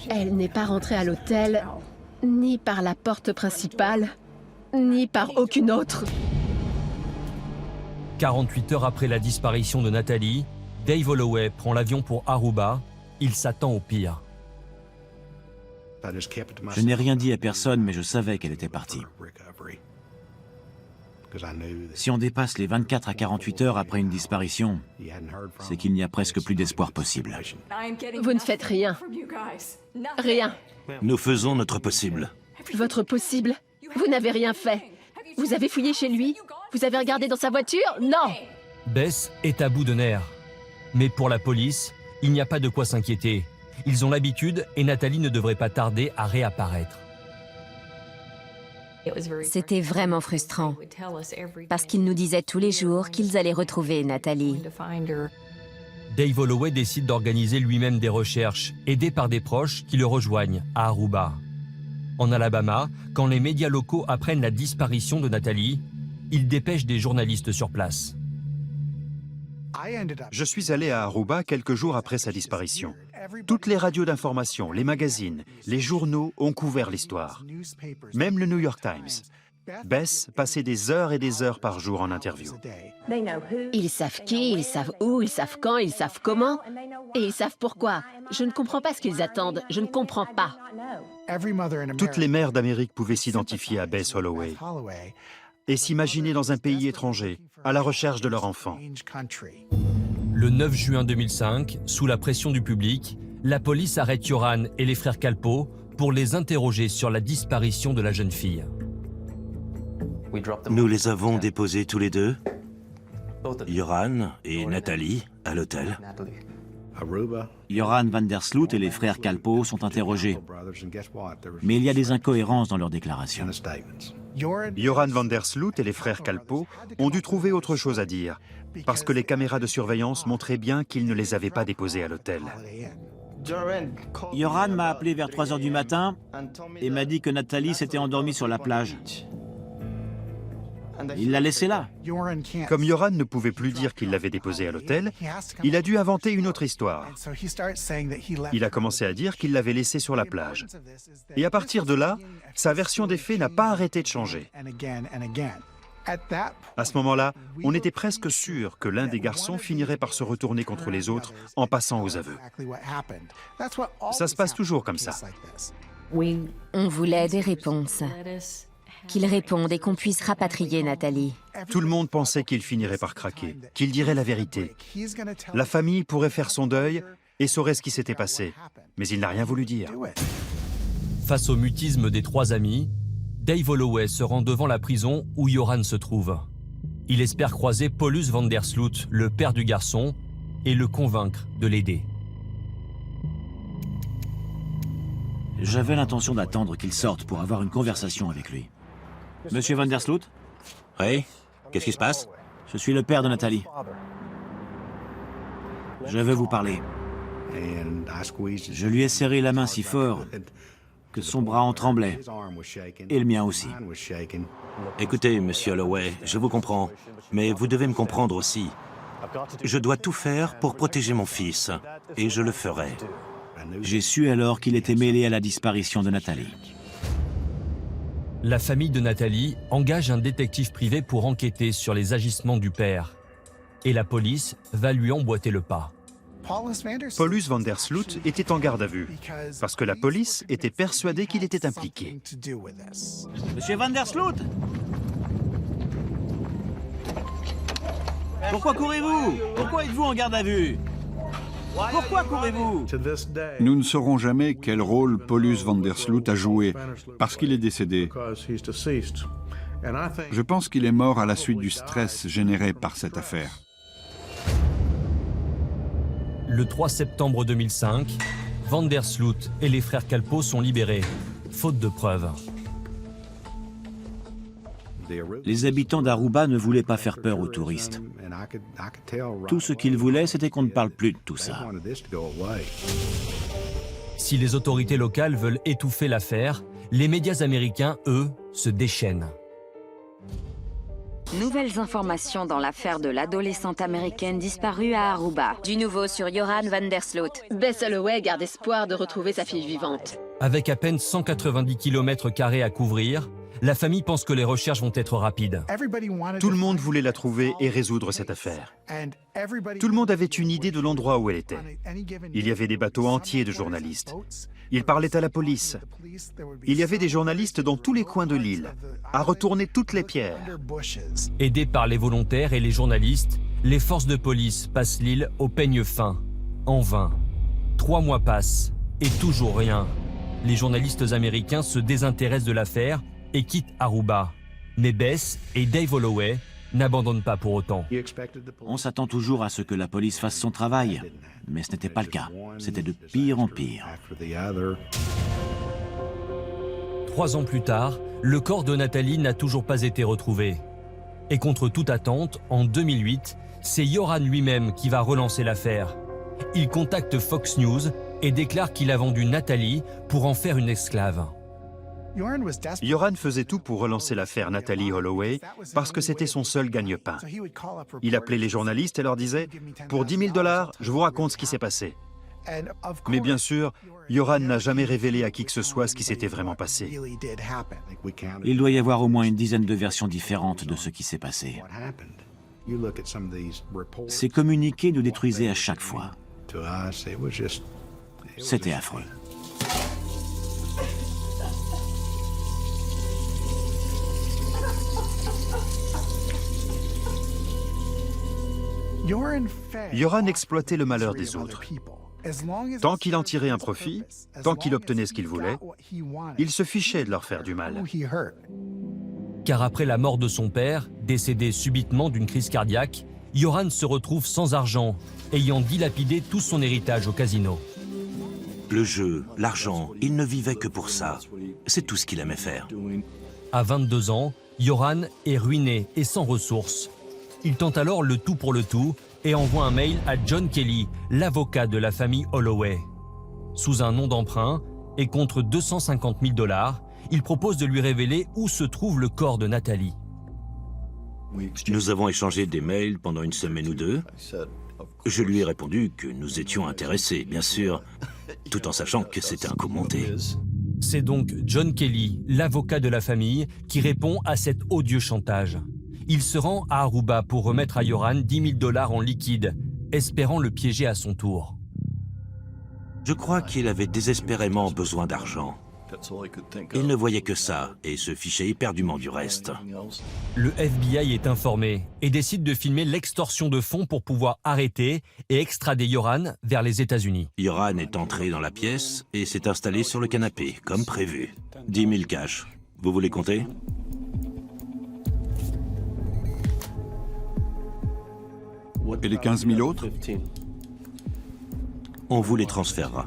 Elle n'est pas rentrée à l'hôtel, ni par la porte principale, ni par aucune autre. 48 heures après la disparition de Nathalie, Dave Holloway prend l'avion pour Aruba. Il s'attend au pire. Je n'ai rien dit à personne, mais je savais qu'elle était partie. Si on dépasse les 24 à 48 heures après une disparition, c'est qu'il n'y a presque plus d'espoir possible. Vous ne faites rien. Rien. Nous faisons notre possible. Votre possible? Vous n'avez rien fait. Vous avez fouillé chez lui? Vous avez regardé dans sa voiture? Non! Bess est à bout de nerfs. Mais pour la police, il n'y a pas de quoi s'inquiéter. Ils ont l'habitude et Nathalie ne devrait pas tarder à réapparaître. C'était vraiment frustrant, parce qu'ils nous disaient tous les jours qu'ils allaient retrouver Nathalie. Dave Holloway décide d'organiser lui-même des recherches, aidé par des proches qui le rejoignent à Aruba. En Alabama, quand les médias locaux apprennent la disparition de Nathalie, il dépêche des journalistes sur place. Je suis allé à Aruba quelques jours après sa disparition. Toutes les radios d'information, les magazines, les journaux ont couvert l'histoire. Même le New York Times. Bess passait des heures et des heures par jour en interview. Ils savent qui, ils savent où, ils savent quand, ils savent comment. Et ils savent pourquoi. Je ne comprends pas ce qu'ils attendent. Je ne comprends pas. Toutes les mères d'Amérique pouvaient s'identifier à Bess Holloway et s'imaginer dans un pays étranger, à la recherche de leur enfant. Le 9 juin 2005, sous la pression du public, la police arrête Yoran et les frères Kalpoe pour les interroger sur la disparition de la jeune fille. Nous les avons déposés tous les deux, Yoran et Nathalie, à l'hôtel. Yoran van der Sloot et les frères Kalpoe sont interrogés. Mais il y a des incohérences dans leurs déclarations. Yoran van der Sloot et les frères Kalpoe ont dû trouver autre chose à dire, parce que les caméras de surveillance montraient bien qu'ils ne les avaient pas déposés à l'hôtel. Yoran m'a appelé vers 3 heures du matin et m'a dit que Nathalie s'était endormie sur la plage. Il l'a laissée là. Comme Yoran ne pouvait plus dire qu'il l'avait déposée à l'hôtel, il a dû inventer une autre histoire. Il a commencé à dire qu'il l'avait laissée sur la plage. Et à partir de là, sa version des faits n'a pas arrêté de changer. À ce moment-là, on était presque sûr que l'un des garçons finirait par se retourner contre les autres en passant aux aveux. Ça se passe toujours comme ça. On voulait des réponses. Qu'ils répondent et qu'on puisse rapatrier Nathalie. Tout le monde pensait qu'il finirait par craquer, qu'il dirait la vérité. La famille pourrait faire son deuil et saurait ce qui s'était passé. Mais il n'a rien voulu dire. Face au mutisme des trois amis, Dave Holloway se rend devant la prison où Yoran se trouve. Il espère croiser Paulus van der Sloot, le père du garçon, et le convaincre de l'aider. J'avais l'intention d'attendre qu'il sorte pour avoir une conversation avec lui. Monsieur Van der Sloot? Oui? Qu'est-ce qui se passe? Je suis le père de Nathalie. Je veux vous parler. Je lui ai serré la main si fort que son bras en tremblait, et le mien aussi. Écoutez, monsieur Holloway, je vous comprends, mais vous devez me comprendre aussi. Je dois tout faire pour protéger mon fils, et je le ferai. J'ai su alors qu'il était mêlé à la disparition de Nathalie. La famille de Nathalie engage un détective privé pour enquêter sur les agissements du père. Et la police va lui emboîter le pas. Paulus van der Sloot était en garde à vue, parce que la police était persuadée qu'il était impliqué. Monsieur Van der Sloot? Pourquoi courez-vous? Pourquoi êtes-vous en garde à vue? Pourquoi courez-vous? Nous ne saurons jamais quel rôle Paulus van der Sloot a joué, parce qu'il est décédé. Je pense qu'il est mort à la suite du stress généré par cette affaire. Le 3 septembre 2005, Van der Sloot et les frères Kalpoe sont libérés, faute de preuves. Les habitants d'Aruba ne voulaient pas faire peur aux touristes. Tout ce qu'ils voulaient, c'était qu'on ne parle plus de tout ça. Si les autorités locales veulent étouffer l'affaire, les médias américains, eux, se déchaînent. Nouvelles informations dans l'affaire de l'adolescente américaine disparue à Aruba. Du nouveau sur Joran Van der Sloot. Bess Holloway garde espoir de retrouver sa fille vivante. Avec à peine 190 km² à couvrir, la famille pense que les recherches vont être rapides. Tout le monde voulait la trouver et résoudre cette affaire. Tout le monde avait une idée de l'endroit où elle était. Il y avait des bateaux entiers de journalistes. Ils parlaient à la police. Il y avait des journalistes dans tous les coins de l'île, à retourner toutes les pierres. Aidés par les volontaires et les journalistes, les forces de police passent l'île au peigne fin. En vain. 3 mois passent et toujours rien. Les journalistes américains se désintéressent de l'affaire et quittent Aruba. Mais Bess et Dave Holloway n'abandonnent pas pour autant. On s'attend toujours à ce que la police fasse son travail, mais ce n'était pas le cas. C'était de pire en pire. 3 ans plus tard, le corps de Nathalie n'a toujours pas été retrouvé. Et contre toute attente, en 2008, c'est Joran lui-même qui va relancer l'affaire. Il contacte Fox News et déclare qu'il a vendu Nathalie pour en faire une esclave. Joran faisait tout pour relancer l'affaire Nathalie Holloway parce que c'était son seul gagne-pain. Il appelait les journalistes et leur disait « Pour 10 000 $, je vous raconte ce qui s'est passé ». Mais bien sûr, Joran n'a jamais révélé à qui que ce soit ce qui s'était vraiment passé. Il doit y avoir au moins une dizaine de versions différentes de ce qui s'est passé. Ces communiqués nous détruisaient à chaque fois. C'était affreux. Joran exploitait le malheur des autres. Tant qu'il en tirait un profit, tant qu'il obtenait ce qu'il voulait, il se fichait de leur faire du mal. Car après la mort de son père, décédé subitement d'une crise cardiaque, Joran se retrouve sans argent, ayant dilapidé tout son héritage au casino. Le jeu, l'argent, il ne vivait que pour ça. C'est tout ce qu'il aimait faire. À 22 ans, Joran est ruiné et sans ressources. Il tente alors le tout pour le tout et envoie un mail à John Kelly, l'avocat de la famille Holloway. Sous un nom d'emprunt et contre 250 000 $, il propose de lui révéler où se trouve le corps de Nathalie. Nous avons échangé des mails pendant une semaine ou deux. Je lui ai répondu que nous étions intéressés, bien sûr, tout en sachant que c'était un coup monté. C'est donc John Kelly, l'avocat de la famille, qui répond à cet odieux chantage. Il se rend à Aruba pour remettre à Joran 10 000 $ en liquide, espérant le piéger à son tour. Je crois qu'il avait désespérément besoin d'argent. Il ne voyait que ça et se fichait éperdument du reste. Le FBI est informé et décide de filmer l'extorsion de fonds pour pouvoir arrêter et extrader Joran vers les États-Unis. Joran est entré dans la pièce et s'est installé sur le canapé, comme prévu. 10 000 cash. Vous voulez compter ? Et les 15 000 autres ? On vous les transférera.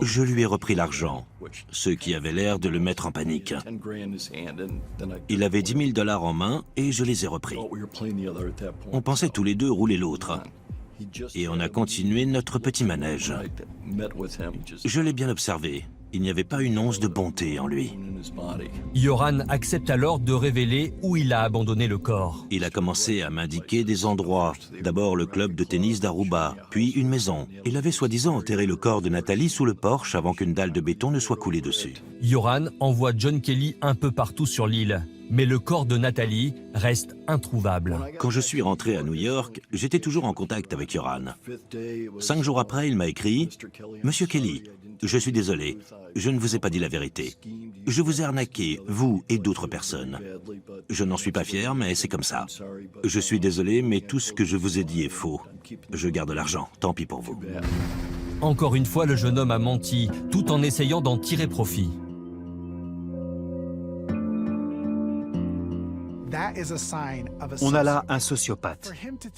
Je lui ai repris l'argent, ce qui avait l'air de le mettre en panique. Il avait $10 000 en main et je les ai repris. On pensait tous les deux rouler l'autre. Et on a continué notre petit manège. Je l'ai bien observé. Il n'y avait pas une once de bonté en lui. Yoran accepte alors de révéler où il a abandonné le corps. Il a commencé à m'indiquer des endroits. D'abord le club de tennis d'Aruba, puis une maison. Il avait soi-disant enterré le corps de Nathalie sous le porche avant qu'une dalle de béton ne soit coulée dessus. Yoran envoie John Kelly un peu partout sur l'île, mais le corps de Nathalie reste introuvable. Quand je suis rentré à New York, j'étais toujours en contact avec Yoran. 5 jours après, il m'a écrit « Monsieur Kelly, je suis désolé, je ne vous ai pas dit la vérité. Je vous ai arnaqué, vous et d'autres personnes. Je n'en suis pas fier, mais c'est comme ça. Je suis désolé, mais tout ce que je vous ai dit est faux. Je garde l'argent, tant pis pour vous. » Encore une fois, le jeune homme a menti, tout en essayant d'en tirer profit. On a là un sociopathe.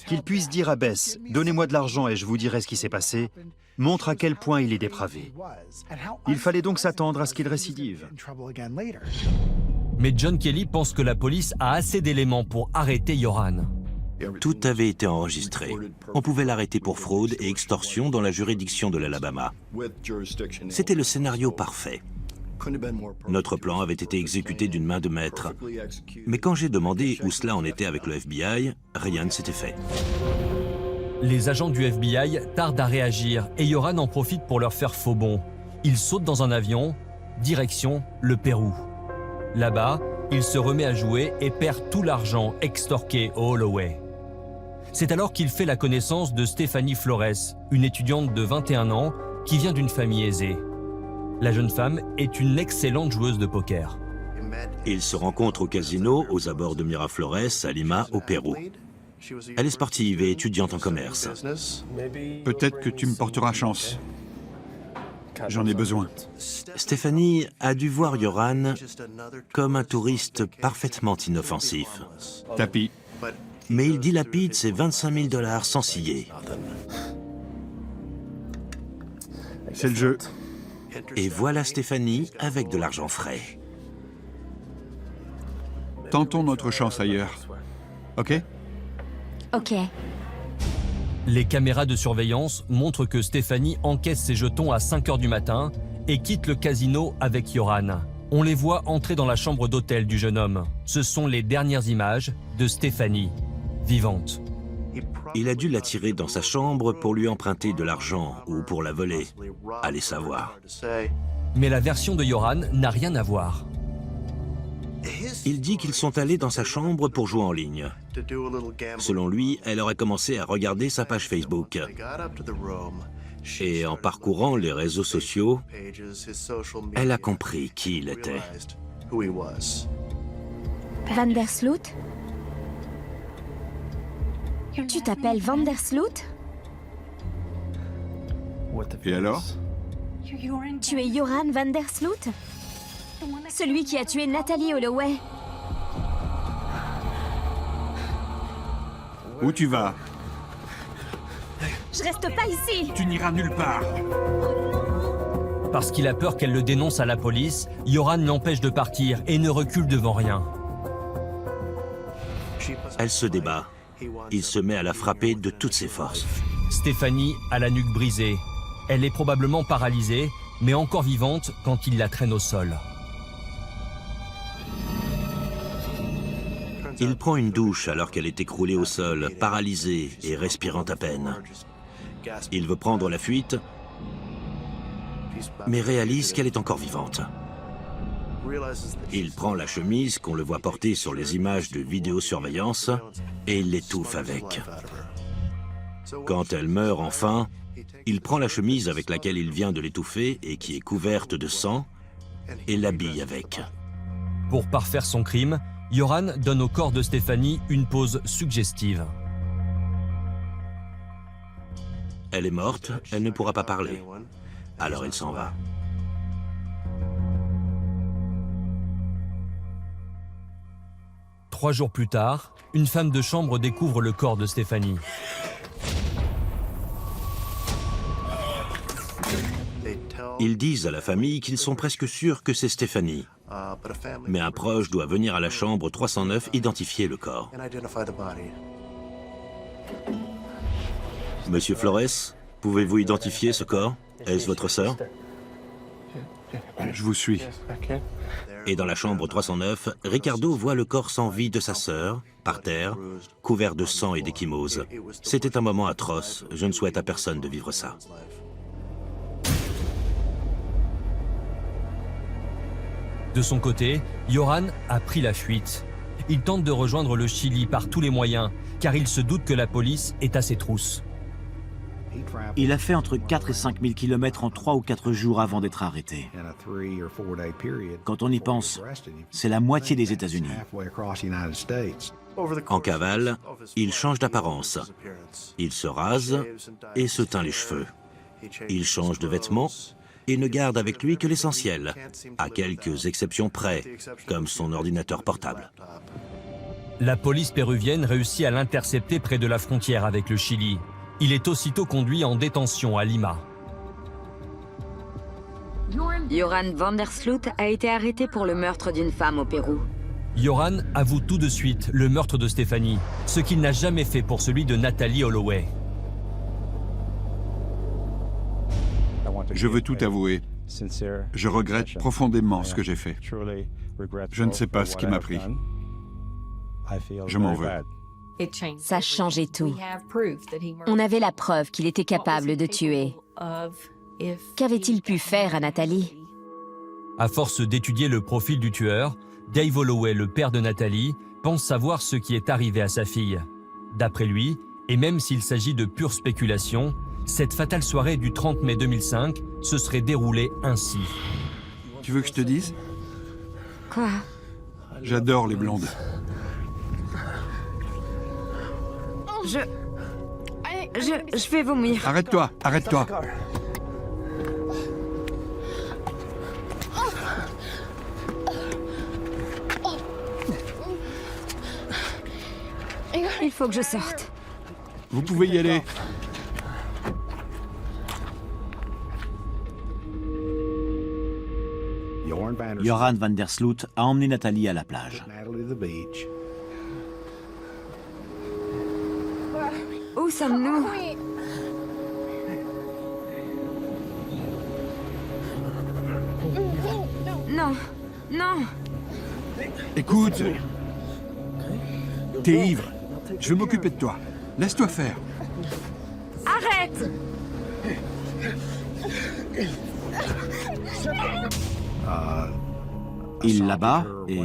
Qu'il puisse dire à Bess « Donnez-moi de l'argent et je vous dirai ce qui s'est passé », montre à quel point il est dépravé. Il fallait donc s'attendre à ce qu'il récidive. Mais John Kelly pense que la police a assez d'éléments pour arrêter Yoran. Tout avait été enregistré. On pouvait l'arrêter pour fraude et extorsion dans la juridiction de l'Alabama. C'était le scénario parfait. Notre plan avait été exécuté d'une main de maître. Mais quand j'ai demandé où cela en était avec le FBI, rien ne s'était fait. Les agents du FBI tardent à réagir et Yoran en profite pour leur faire faux bond. Il saute dans un avion, direction le Pérou. Là-bas, il se remet à jouer et perd tout l'argent extorqué au Holloway. C'est alors qu'il fait la connaissance de Stephanie Flores, une étudiante de 21 ans qui vient d'une famille aisée. La jeune femme est une excellente joueuse de poker. Ils se rencontrent au casino aux abords de Miraflores, à Lima, au Pérou. Elle est sportive et étudiante en commerce. Peut-être que tu me porteras chance. J'en ai besoin. Stéphanie a dû voir Yoran comme un touriste parfaitement inoffensif. Tapis. Mais il dilapide ses $25 000 sans ciller. C'est le jeu. Et voilà Stéphanie avec de l'argent frais. Tentons notre chance ailleurs. OK ? Ok. Les caméras de surveillance montrent que Stéphanie encaisse ses jetons à 5 h du matin et quitte le casino avec Yoran. On les voit entrer dans la chambre d'hôtel du jeune homme. Ce sont les dernières images de Stéphanie, vivante. Il a dû l'attirer dans sa chambre pour lui emprunter de l'argent ou pour la voler. Allez savoir. Mais la version de Yoran n'a rien à voir. Il dit qu'ils sont allés dans sa chambre pour jouer en ligne. Selon lui, elle aurait commencé à regarder sa page Facebook. Et en parcourant les réseaux sociaux, elle a compris qui il était. Vandersloot? Tu t'appelles Vandersloot? Et alors? Tu es Yoran Vandersloot? Celui qui a tué Nathalie Holloway. Où tu vas? Je reste pas ici. Tu n'iras nulle part. Parce qu'il a peur qu'elle le dénonce à la police, Yoran l'empêche de partir et ne recule devant rien. Elle se débat. Il se met à la frapper de toutes ses forces. Stéphanie a la nuque brisée. Elle est probablement paralysée, mais encore vivante quand il la traîne au sol. Il prend une douche alors qu'elle est écroulée au sol, paralysée et respirant à peine. Il veut prendre la fuite, mais réalise qu'elle est encore vivante. Il prend la chemise qu'on le voit porter sur les images de vidéosurveillance et il l'étouffe avec. Quand elle meurt enfin, il prend la chemise avec laquelle il vient de l'étouffer et qui est couverte de sang et l'habille avec. Pour parfaire son crime, Yoran donne au corps de Stéphanie une pose suggestive. Elle est morte, elle ne pourra pas parler. Alors il s'en va. Trois jours plus tard, une femme de chambre découvre le corps de Stéphanie. Ils disent à la famille qu'ils sont presque sûrs que c'est Stéphanie. Mais un proche doit venir à la chambre 309 identifier le corps. Monsieur Flores, pouvez-vous identifier ce corps? Est-ce votre sœur? Je vous suis. Et dans la chambre 309, Ricardo voit le corps sans vie de sa sœur, par terre, couvert de sang et d'ecchymose. C'était un moment atroce. Je ne souhaite à personne de vivre ça. De son côté, Joran a pris la fuite. Il tente de rejoindre le Chili par tous les moyens, car il se doute que la police est à ses trousses. Il a fait entre 4 et 5 000 km en 3 ou 4 jours avant d'être arrêté. Quand on y pense, c'est la moitié des États-Unis. En cavale, il change d'apparence. Il se rase et se teint les cheveux. Il change de vêtements et ne garde avec lui que l'essentiel, à quelques exceptions près, comme son ordinateur portable. La police péruvienne réussit à l'intercepter près de la frontière avec le Chili. Il est aussitôt conduit en détention à Lima. Joran van der Sloot a été arrêté pour le meurtre d'une femme au Pérou. Joran avoue tout de suite le meurtre de Stéphanie, ce qu'il n'a jamais fait pour celui de Natalie Holloway. Je veux tout avouer. Je regrette profondément ce que j'ai fait. Je ne sais pas ce qui m'a pris. Je m'en veux. Ça changeait tout. On avait la preuve qu'il était capable de tuer. Qu'avait-il pu faire à Nathalie? À force d'étudier le profil du tueur, Dave Holloway, le père de Nathalie, pense savoir ce qui est arrivé à sa fille. D'après lui, et même s'il s'agit de pure spéculation, cette fatale soirée du 30 mai 2005 se serait déroulée ainsi. Tu veux que je te dise? Quoi? J'adore les blondes. Je vais vomir. Arrête-toi, arrête-toi. Il faut que je sorte. Vous pouvez y aller. Joran van der Sloot a emmené Nathalie à la plage. Où sommes-nous? Non, non. Écoute. T'es ivre. Je vais m'occuper de toi. Laisse-toi faire. Arrête! Il la bat et...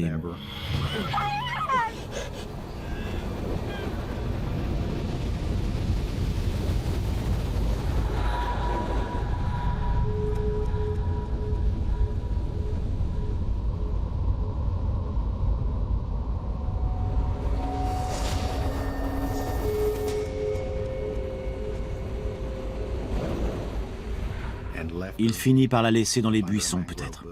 Il finit par la laisser dans les buissons, peut-être.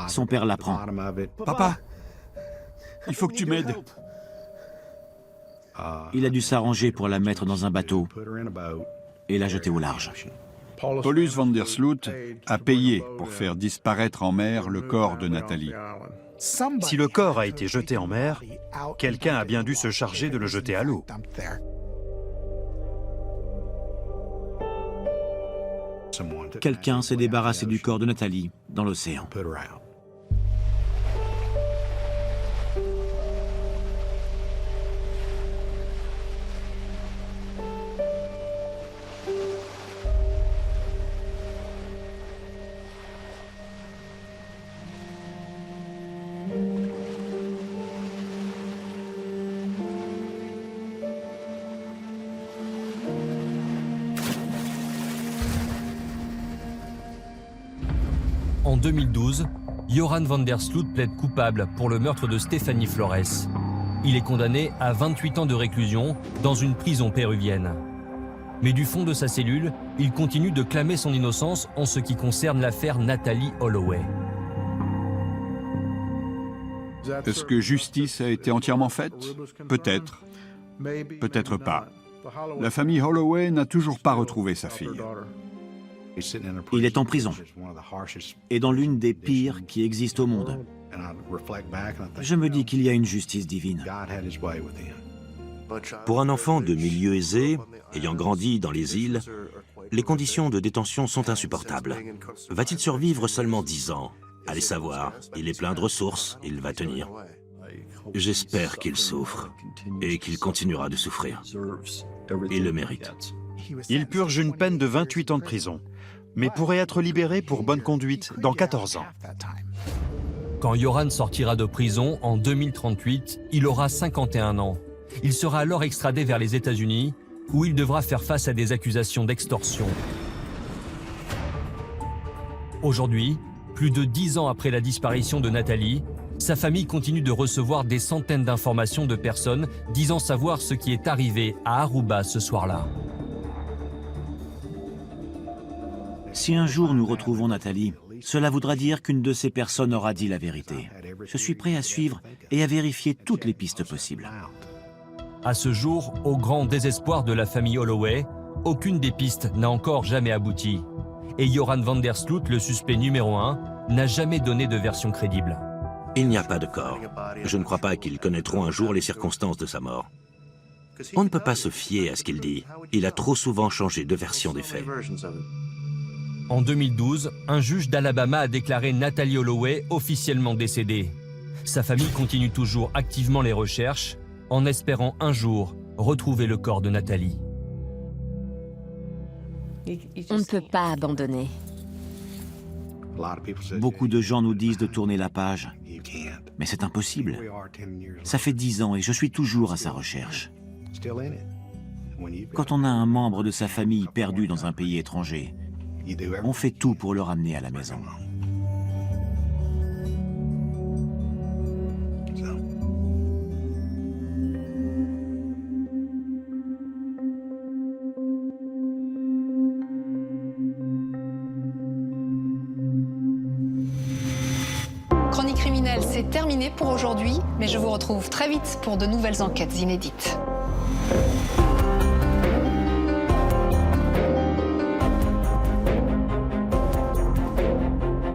Son père l'apprend. Papa, il faut que tu m'aides. Il a dû s'arranger pour la mettre dans un bateau et la jeter au large. Paulus van der Sloot a payé pour faire disparaître en mer le corps de Nathalie. Si le corps a été jeté en mer, quelqu'un a bien dû se charger de le jeter à l'eau. Quelqu'un s'est débarrassé du corps de Nathalie dans l'océan. En 2012, Joran van der Sloot plaide coupable pour le meurtre de Stéphanie Flores. Il est condamné à 28 ans de réclusion dans une prison péruvienne. Mais du fond de sa cellule, il continue de clamer son innocence en ce qui concerne l'affaire Natalie Holloway. Est-ce que justice a été entièrement faite? Peut-être. Peut-être pas. La famille Holloway n'a toujours pas retrouvé sa fille. Il est en prison, et dans l'une des pires qui existent au monde. Je me dis qu'il y a une justice divine. Pour un enfant de milieu aisé, ayant grandi dans les îles, les conditions de détention sont insupportables. Va-t-il survivre seulement 10 ans? Allez savoir, il est plein de ressources, il va tenir. J'espère qu'il souffre, et qu'il continuera de souffrir. Il le mérite. Il purge une peine de 28 ans de prison, mais pourrait être libéré pour bonne conduite dans 14 ans. Quand Yoran sortira de prison en 2038, il aura 51 ans. Il sera alors extradé vers les États-Unis, où il devra faire face à des accusations d'extorsion. Aujourd'hui, plus de 10 ans après la disparition de Nathalie, sa famille continue de recevoir des centaines d'informations de personnes disant savoir ce qui est arrivé à Aruba ce soir-là. Si un jour nous retrouvons Nathalie, cela voudra dire qu'une de ces personnes aura dit la vérité. Je suis prêt à suivre et à vérifier toutes les pistes possibles. À ce jour, au grand désespoir de la famille Holloway, aucune des pistes n'a encore jamais abouti. Et Joran van der Sloot, le suspect numéro 1, n'a jamais donné de version crédible. Il n'y a pas de corps. Je ne crois pas qu'ils connaîtront un jour les circonstances de sa mort. On ne peut pas se fier à ce qu'il dit. Il a trop souvent changé de version des faits. En 2012, un juge d'Alabama a déclaré Nathalie Holloway officiellement décédée. Sa famille continue toujours activement les recherches, en espérant un jour retrouver le corps de Nathalie. On ne peut pas abandonner. Beaucoup de gens nous disent de tourner la page, mais c'est impossible. Ça fait 10 ans et je suis toujours à sa recherche. Quand on a un membre de sa famille perdu dans un pays étranger, on fait tout pour le ramener à la maison. Chronique criminelle, c'est terminé pour aujourd'hui, mais je vous retrouve très vite pour de nouvelles enquêtes inédites.